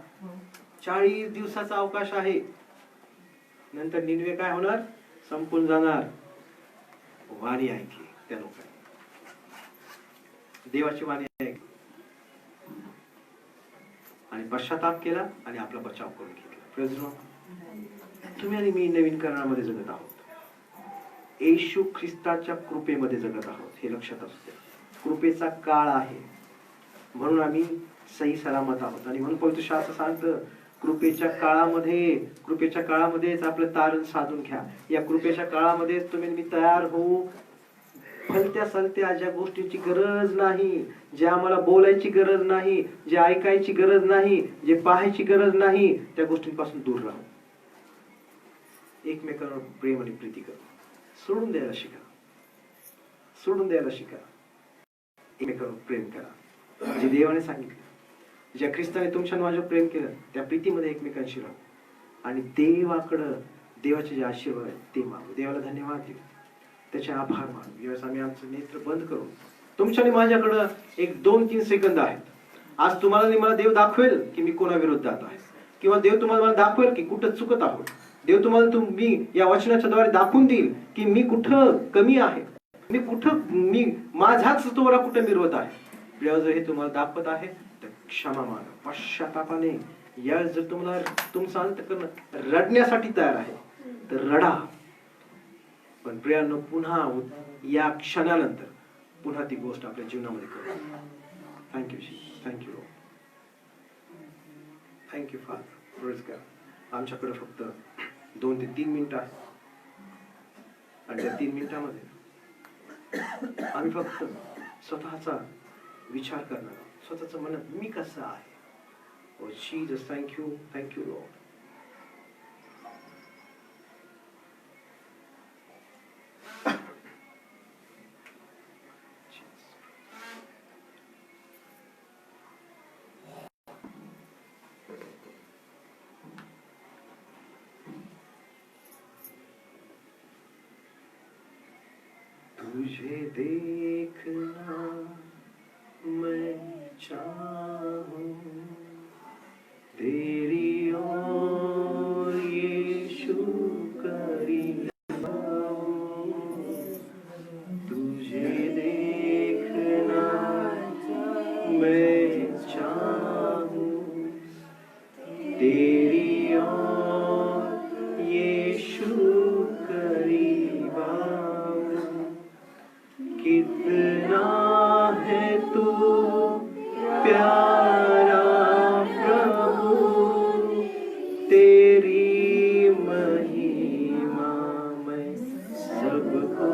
40 दिवसाचा अवकाश आहे. नंतर निनवे काय होणार, संपून जाणार. वाणी ऐकली त्या लोकांनी, देवाची वाणी ऐकली आणि पश्चाताप केला आणि आपला बचाव करून घेतला. Praise the Lord. तुम्ही आणि मी नवीन करारामध्ये जगत आहोत. येशू ख्रिस्ताच्या कृपेमध्ये जगत आहोत, हे लक्षात असू द्या. कृपेचा काळ आहे म्हणून आम्ही सही सलामत आहोत. आणि म्हणून पवित्र शास्त्र सांगतं कृपेच्या काळामध्येच आपलं तारण साधून घ्या. या कृपेच्या काळामध्येच तुम्ही मी तयार होऊ. भलत्या सलत्या ज्या गोष्टीची गरज नाही, जे आम्हाला बोलायची गरज नाही, जे ऐकायची गरज नाही, जे पाहायची गरज नाही, त्या गोष्टींपासून दूर राहू. एकमेकांवर प्रेम आणि प्रीती करा. सोडून द्यायला शिका. सोडून द्यायला शिका. एकमेकांवर प्रेम करा. जे देवाने सांगितलं, ज्या ख्रिस्ताने तुमच्या माझ्यावर प्रेम केलं त्या प्रीतीमध्ये एकमेकांशी राहू आणि देवाकडं देवाचे जे आशीर्वाद आहेत ते मागू. देवाला धन्यवाद देऊ, त्याचे आभार मानू. यावेळेस आम्ही आमचं नेत्र बंद करू. तुमच्या आणि माझ्याकडं एक 2-3 सेकंद आहेत. आज तुम्हाला आणि मला देव दाखवेल की मी कोणाविरोधात आहे, किंवा देव तुम्हाला मला दाखवेल की कुठं चुकत आहोत. देव तुम्हाला मी या वचनाच्या द्वारे दाखवून देईल की मी कुठं कमी आहे, मी माझाच तोरा कुठं मिरवत आहे. देव जर हे तुम्हाला दाखवत आहे तर क्षमा मागा पश्चातापाने. या जर तुम्हाला तुमचं अंतःकरण रडण्यासाठी तयार आहे तर रडा. पण प्रियांनो, पुन्हा या क्षणानंतर पुन्हा ती गोष्ट आपल्या जीवनामध्ये करू. Thank you thank you thank you father. Praise God. आमच्याकडे फक्त 2 ते 3 मिनिटं आहेत आणि त्या 3 मिनिटामध्ये आम्ही फक्त स्वतःचा विचार करणार आहोत. स्वतःचं म्हणत मी कसं आहे. ओ जीसस, थँक्यू थँक्यू लॉर्ड. तुझे देखना मैं चाहूं, तेरी ओर यीशु करीब आऊं. तुझे देखना मैं चाहूं, तेरी ओर यीशु करीब आऊं. कितना है तू प्यारा प्रभु, तेरी महिमा मैं सबको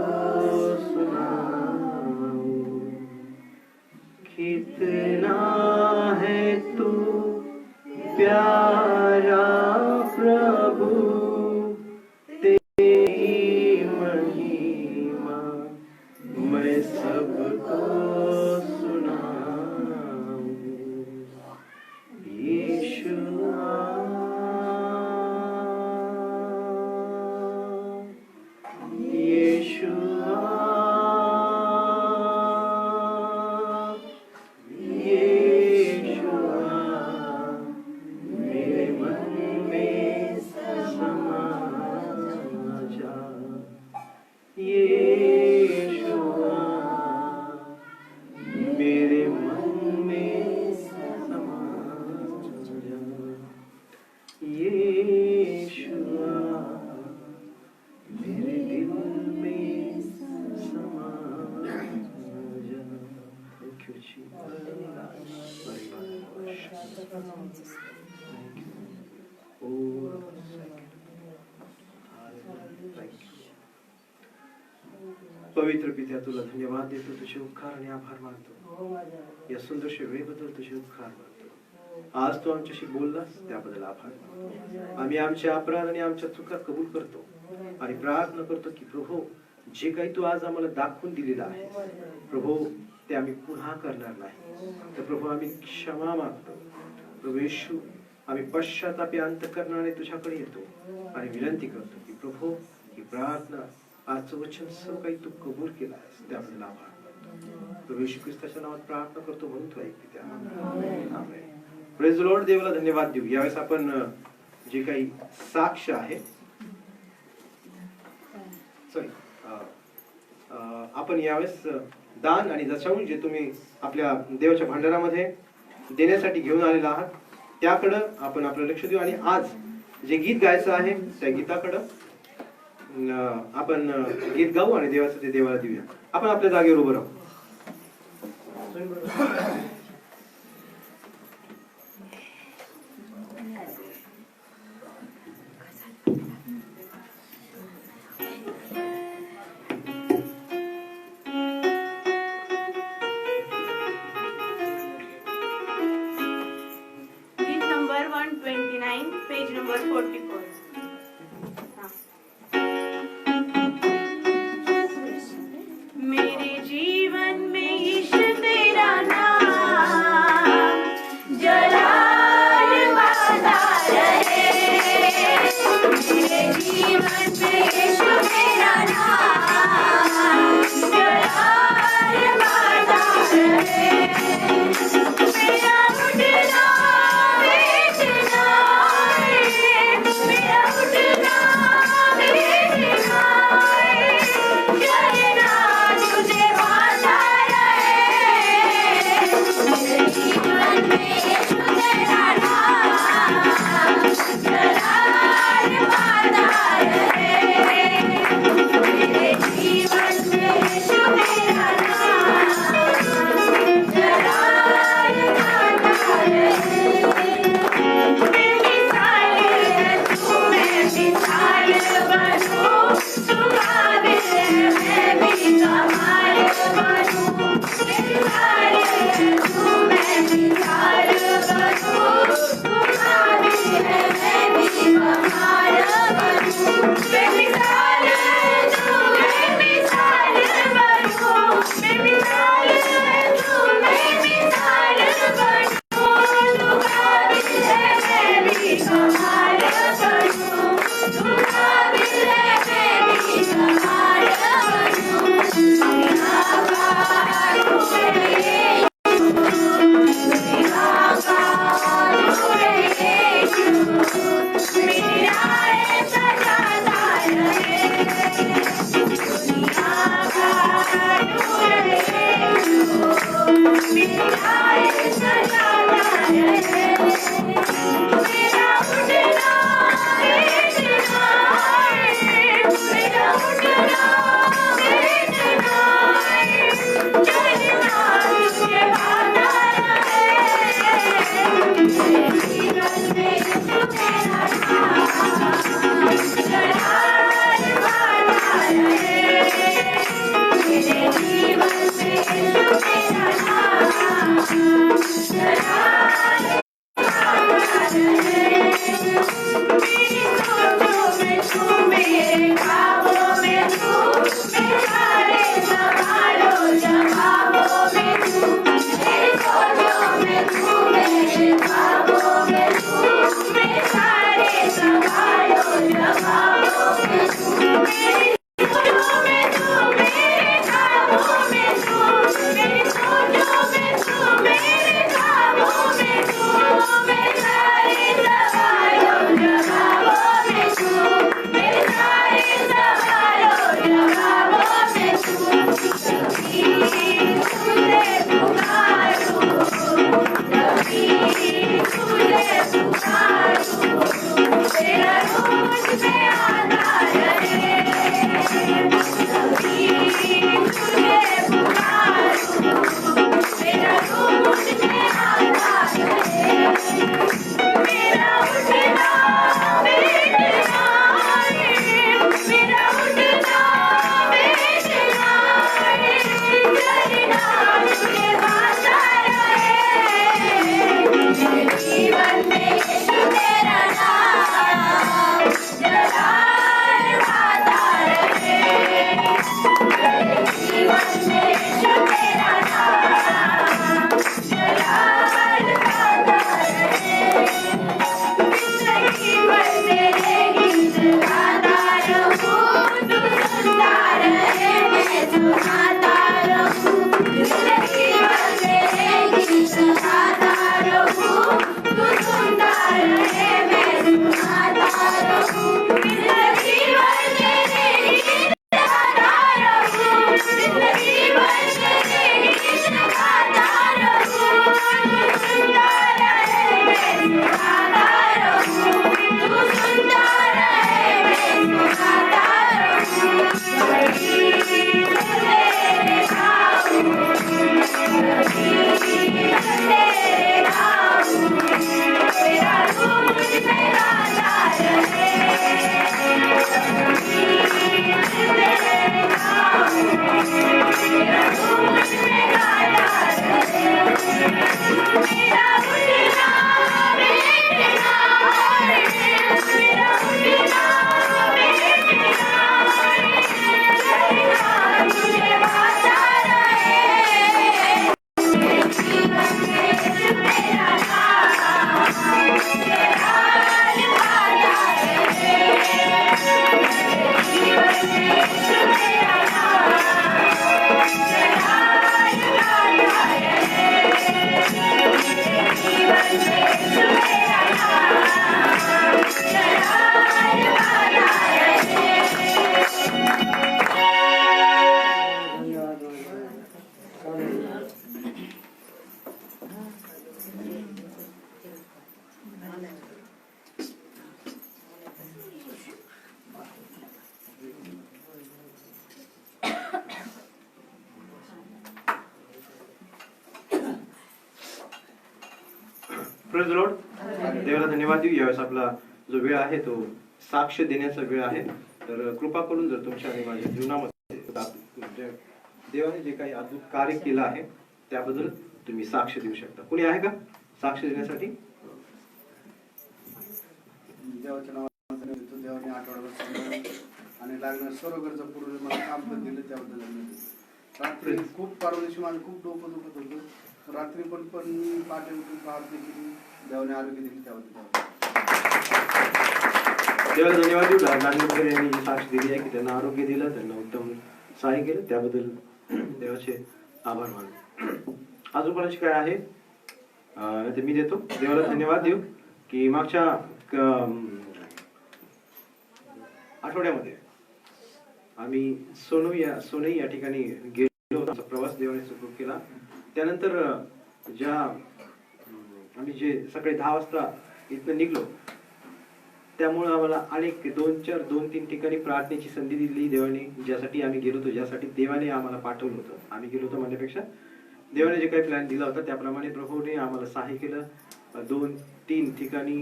सुनाऊं. कितना है तू प्यारा प्रभु, तेरी महिमा मैं सबको सुनाऊं. यीशुआ, यीशुआ, यीशुआ, मेरे मन में समा जा. यीशुआ, मेरे मन में समा जा. यीशुआ, मेरे दिल में समा जा. Thank you, Jesus. Thank you. Oh, thank you. पवित्र पित्या, तुला धन्यवाद देतो. तुझे उपकार आणि आभार मानतो. या सुंदरशा वेळेबद्दल तुझे उपकार मानतो. आज तू आमच्याशी बोललास त्याबद्दल आभार मानतो. आम्ही आमचे अपराध आणि आमच्या चुका कबूल करतो आणि प्रार्थना करतो की प्रभू, जे काही तू आज आम्हाला दाखवून दिलेलं आहे प्रभू, ते आम्ही पुन्हा करणार नाही. तर प्रभू, आम्ही क्षमा मागतो. प्रभू येशू, आम्ही पश्चातापी अंतःकरणाने तुझ्याकडे येतो आणि विनंती करतो की प्रभू, ही प्रार्थना, आजचं वचन सर्व काही तू कबूल केलं आहेस त्याबद्दल आभार मानतो. प्रभू येशू ख्रिस्ताच्या नावात प्रार्थना करतो म्हणून तू ऐकते त्या. आमेन. Praise the lord. देवाला धन्यवाद देऊ. यावेळेस आपण जे काही साक्ष आहे, सॉरी, आपण यावेळेस दान आणि दशांश जे तुम्ही आपल्या देवाच्या भांडारामध्ये देण्यासाठी घेऊन आलेला आहात त्याकडं आपण आपलं लक्ष देऊ. आणि आज जे गीत गायचं आहे त्या गीताकडं आपण गीत गाऊ आणि देवाचं ते देवाला देऊया. आपण आपल्या जागेवर उभं राहू. गीत number 129, page number 44. Praise the lord. देवाला धन्यवाद देऊ. यावेळेस आपला जो वेळ आहे तो साक्ष देण्याचा वेळ आहे. तर कृपा करून जर तुमच्या आणि माझ्या जीवनामध्ये देवाने जे काही अद्भुत कार्य केलं आहे त्याबद्दल तुम्ही साक्ष देऊ शकता. कुणी आहे का साक्ष देण्यासाठी? देवाच्या नावाने देवाने आठवड्यावर आणि लागणार सर्व गरजा पूर्ण मला काम पण दिलं त्याबद्दल रात्री खूप परवा दिवशी माझं खूप डोकं दुखत होतं. रात्री पण पाठी उठून प्रार्थना केली, देवाने आरोग्य दिली त्याबद्दल देवाला धन्यवाद देऊ. नागपूर यांनी साक्ष दिली आहे की त्यांना आरोग्य दिलं, त्यांना उत्तम सहाय्य केलं, त्याबद्दल देवाचे आभार मानू. अजून कोणाची काय आहे ते मी देतो. देवाला धन्यवाद देऊ की मागच्या आठवड्यामध्ये आम्ही सोनई या ठिकाणी गेलो. प्रवास देवाने सुरू केला त्यानंतर आम्ही जे सकाळी 10 वाजता इथनं निघलो, त्यामुळे आम्हाला अनेक 2-3 ठिकाणी प्रार्थनेची संधी दिली देवाने. ज्यासाठी आम्ही गेलो होतो, ज्यासाठी देवाने आम्हाला पाठवलं होतं, आम्ही गेलो होतो म्हणण्यापेक्षा देवाने जे काही प्लॅन दिला होता त्याप्रमाणे प्रभूने आम्हाला सहाय्य केलं. 2-3 ठिकाणी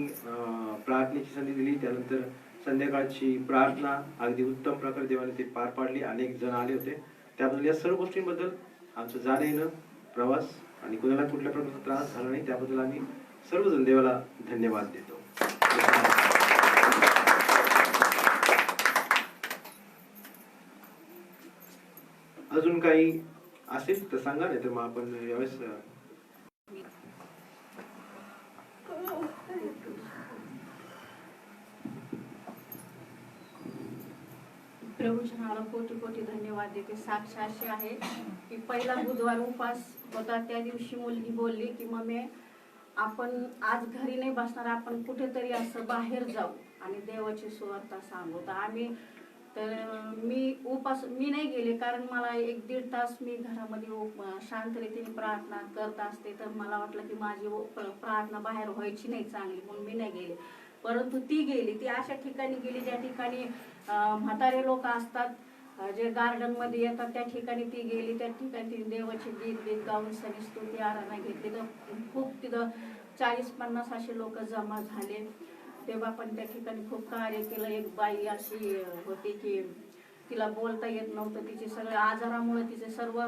प्रार्थनेची संधी दिली. त्यानंतर संध्याकाळची प्रार्थना अगदी उत्तम प्रकारे देवाने ते पार पाडली. अनेक जण आले होते. त्याबद्दल या सर्व गोष्टींबद्दल आमचं जाणं येणं, प्रवास आणि कुणाला कुठल्या प्रकारचा त्रास झाला नाही त्याबद्दल आम्ही सर्वजण देवाला धन्यवाद देतो. अजून काही असेल तर सांगा, नाही तर मग आपण यावेळेस प्रभूच्या नावाला कोटी कोटी धन्यवाद देते. साक्ष अशी आहे की पहिला बुधवार उपास होता, त्या दिवशी मुलगी बोलली की मम्मी आपण आज घरी नाही बसणार, आपण कुठेतरी असं बाहेर जाऊ आणि देवाची सुवार्ता सांगू. तर मी नाही गेले, कारण मला 1-1.5 तास मी घरामध्ये शांत रीतीने प्रार्थना करत असते. तर मला वाटलं की माझी प्रार्थना बाहेर व्हायची नाही चांगली, म्हणून मी नाही गेले. परंतु ती गेली. ती अशा ठिकाणी गेली ज्या ठिकाणी म्हातारे लोक असतात, जे गार्डन मध्ये येतात, त्या ठिकाणी ती गेली. त्या ठिकाणी ती देवाची गीत गाऊन सगळी स्तुती आराधना घेतली. तर खूप तिथं 40-50 असे लोक जमा झाले. तेव्हा पण त्या ठिकाणी खूप कार्य केलं. एक बाई अशी होती की तिला बोलता येत नव्हतं, तिचे सगळे आजारामुळे तिचे सर्व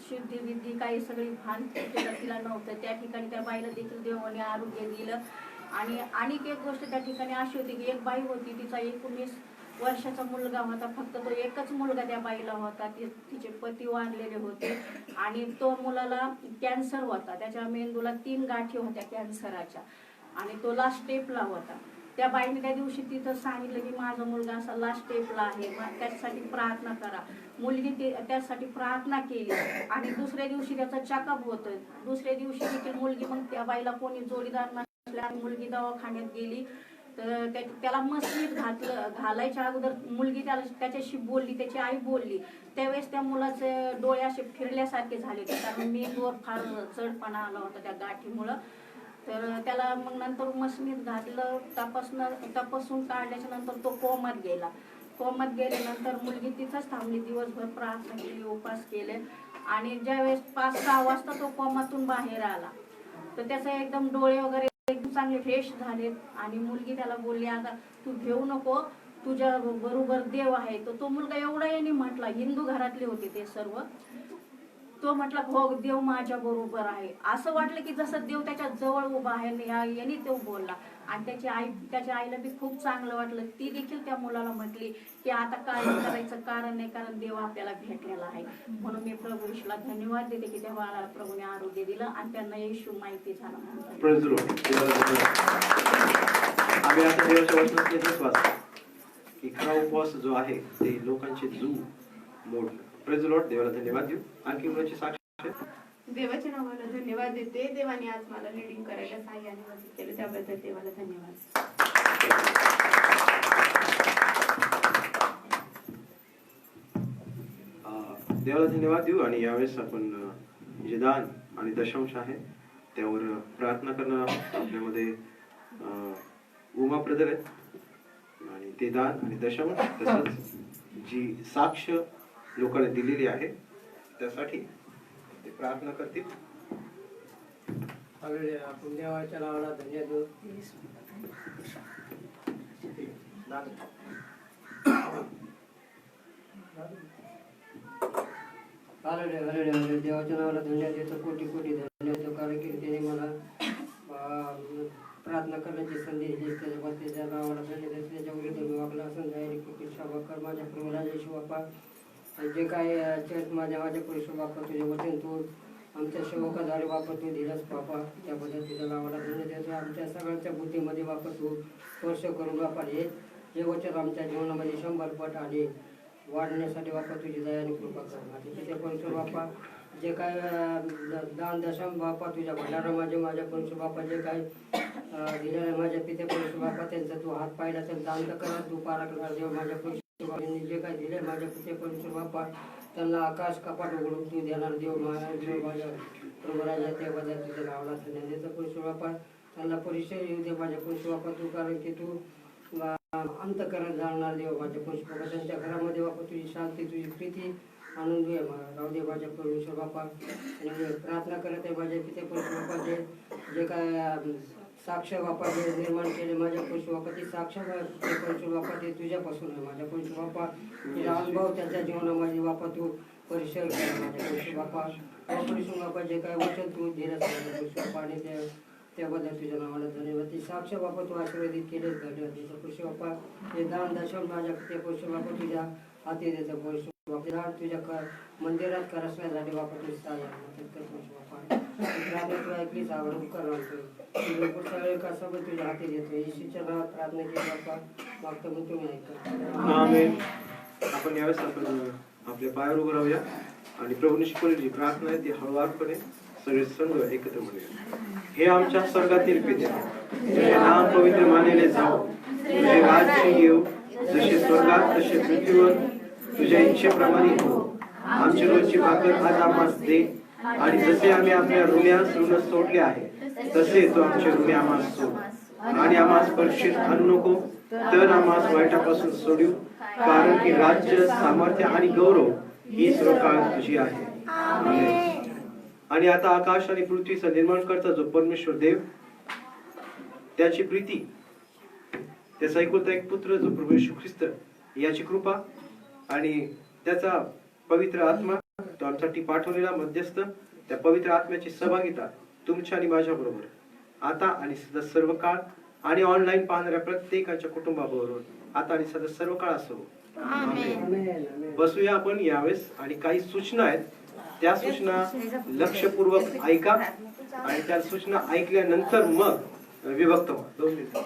शुद्धी विद्धी काही सगळी भान तिला नव्हतं. त्या ठिकाणी त्या बाईला देखील देवाने आरोग्य दिलं. आणि एक गोष्ट त्या ठिकाणी अशी होती की एक बाई होती, तिचा 19 वर्षाचा मुलगा होता. फक्त तो एकच मुलगा त्या बाईला होता. तिचे पती वारलेले होते आणि तो मुलाला कॅन्सर होता. त्याच्या मेंदूला 3 गाठी होत्या कॅन्सराच्या आणि तो लास्ट स्टेपला होता. त्या बाईने त्या दिवशी तिथं सांगितलं की माझा मुलगा असा लास्ट स्टेपला आहे, मग त्याच्यासाठी प्रार्थना करा. मुलगी त्यासाठी प्रार्थना केली आणि दुसऱ्या दिवशी त्याचं चेकअप होतं. दुसऱ्या दिवशी देखील मुलगी, मग त्या बाईला कोणी जोडीदार नसल्या मुलगी दवाखान्यात गेली. तर त्याला मस्जिद घालायच्या अगोदर मुलगी त्याच्याशी बोलली, त्याची आई बोलली. त्यावेळेस त्या मुलाचे डोळे असे फिरल्यासारखे झाले होते, कारण मेंदूवर फार चढपणा आला होता त्या गाठीमुळं. तर त्याला मग नंतर मस्जिद घातलं, तपासून काढल्याच्या नंतर तो कोमात गेला. कोमात गेल्यानंतर मुलगी तिथंच थांबली, दिवसभर प्रार्थना केली, उपास केले. आणि ज्यावेळेस 5-6 वाजता तो कोमातून बाहेर आला, तर त्याचे एकदम डोळे वगैरे एकदम चांगले फ्रेश झालेत. आणि मुलगी त्याला बोलली, आता तू घेऊ नको, तुझ्या बरोबर देव आहे. तो मुलगा एवढा याने म्हटला, हिंदू घरातले होते ते सर्व, तो म्हटला हो देव माझ्या बरोबर आहे. असं वाटलं की जसं देव त्याच्या जवळ उभा आहे, याने तो बोलला. आणि त्याच्या आईला बी खूप चांगलं वाटलं. ती देखील त्या मुलाला म्हटली की आता काय करायचं कारण नाही, कारण देव आपल्याला भेटलेला आहे. म्हणून मी प्रभू येशूला धन्यवाद देते की तेव्हा प्रभूने आरोग्य दिलं आणि त्यांना येशू माहिती झाला. आम्ही आता देवाच्या वचनात येतच वाचतो की खरा उपवास जो आहे ते लोकांचे जू मोडणं. Praise the lord. देवाला धन्यवाद देऊ. आणखी मुलाची साक्ष देवाच्या नावाला धन्यवाद देते. देवाने आज मला लीडिंग करायला साहाय्याने मदत केलं, त्याबद्दल देवाला धन्यवाद. देवाला धन्यवाद देऊ. आणि यावेळेस आपण जे दान आणि दशांश आहे त्यावर प्रार्थना करणार आहोत. आपल्यामध्ये उमा ब्रदर आहेत आणि ते दान आणि दशांश तसंच जी साक्ष लोकांनी दिलेली आहे त्यासाठी ते प्रार्थना करतील. आपण देवाच्या नावाला धन्य देऊ. देवाच्या नावाला धन्य देतो, कोटी कोटी धन्य देतो, कारण की त्याने मला प्रार्थना करण्याची संधी दिली. त्याच्या नावाला धन्य देतो. त्याच्यावर तुम्ही वागला असं जाईल की शाबाकर माझ्या प्रभूला येशू बापा, जे काय चर्च माझ्या पुरुष बापा तुझे वचन तू आमच्या सेवकाद्वारे बापा तू दिलास बापा, त्याबद्दल तुझ्या नावाला धन्य देतो. आमच्या सगळ्यांच्या बुद्धीमध्ये बापा तू स्पर्श करून बापा हे वचन आमच्या जीवनामध्ये 100 पट आणि वाढण्यासाठी बापा तुझी दया आणि कृपा कर. तिथे परमेश्वर बापा जे काय दान दशम बापा तुझ्या भंडारा माझ्या परमेश्वर बापा जे काय दिलेलं माझ्या पिते परमेश्वर बापा त्यांचा तू हात पाहिला तर दान कर, तू पारा देव माझ्या परमेश्वर जे काय दिले माझ्या पिते परमेश्वर बापा त्यांना आकाश कपाट उघडून तू देणार देव देव माझ्या प्रभू राजा त्याबद्दल तुझ्या नावाला धन्यवाद देतो. पुरुष बापा त्यांना परिचय येऊ दे माझ्या पुरुष बापा तू, कारण की तू अंतकरण जाणणार देव माझ्या पुरुष बापा. त्यांच्या घरामध्ये बापा तुझी शांती तुझी प्रीती आनंद राहू दे माझ्या परमेश्वर बापा. आणि प्रार्थना करत आहे माझ्या पिते पुरुष बापा, जे काय साक्ष बापा जे निर्माण केले माझ्या पुरुष बापा, ती साक्ष पुरुष बापा ते तुझ्यापासून आहे माझ्या पुरुष बापा. तिचा अनुभव त्याच्या जीवनामध्ये बापा तू परिचय कर माझ्या पुरुष बापा. पुरुष बापा जे काय वचन तू दिलंस माझ्या पुरुष बापा, आणि त्याबद्दल तुझ्या नावाला धन्यवाद. ती साक्ष बापा तू आशीर्वादित केलेच धन्यवाद त्याचा पुरुष बापा. ते दान दर्शन माझ्या ते पुरुष बापा तुझ्या हाती देतं पुरुष बापा. दान तुझ्या मंदिरात करसण्यासाठी बापा तुझी सहाय्य पुरुष बापा. तू ऐकलीच आवड कर पुढच्या वेळी का सगळं तुझ्या हाती देतो. येशूच्या नावात प्रार्थना केली बापा, मागतं मग तुम्ही ऐका. आमेन. आपण यावेळेस आपण आपल्या पायावर उभं राहूया आणि प्रभूने शिकवलेली जी प्रार्थना आहे ती हळूवारपणे सगळे संघ एकत्र म्हणूया. हे आमच्या स्वर्गातील पित्या, तुझे नाम पवित्र मानले जाओ, तुझे राज्य येऊ, जसे स्वर्गात तसे पृथ्वीवर तुझ्या इच्छेप्रमाणे हो. आमची रोजची भाकर आज आम्हास दे, आणि जसे आम्ही आपल्या ऋण्यास ऋण सोडले आहे तसे तू आमचे ऋणे आम्हास सोड, आणि आम्हास परीक्षेत आणू नको, तर आम्हास वाईटापासून सोडू, कारण की राज्य सामर्थ्य आणि गौरव ही सर्वकाळ तुझी आहे. आमेन. आणि आता आकाश आणि पृथ्वीचा निर्माण करता जो परमेश्वर देव, त्याची प्रीती, त्याचा एकुलता एक पुत्र जो प्रभू येशू ख्रिस्त, याची कृपा आणि त्याचा पवित्र आत्मा, तो आमच्यासाठी पाठवलेला मध्यस्थ, त्या पवित्र आत्म्याची सहभागिता तुमच्या आणि माझ्या बरोबर आता आणि सदा सर्व काळ, आणि ऑनलाईन पाहणाऱ्या प्रत्येकाच्या कुटुंबाबरोबर आता आणि सदा सर्व काळ असो. आमेन. बसूया आपण यावेळेस, आणि काही सूचना आहेत त्या सूचना लक्षपूर्वक ऐका, आणि त्या सूचना ऐकल्यानंतर मग विभक्त व्हा. 2 मिनिटं.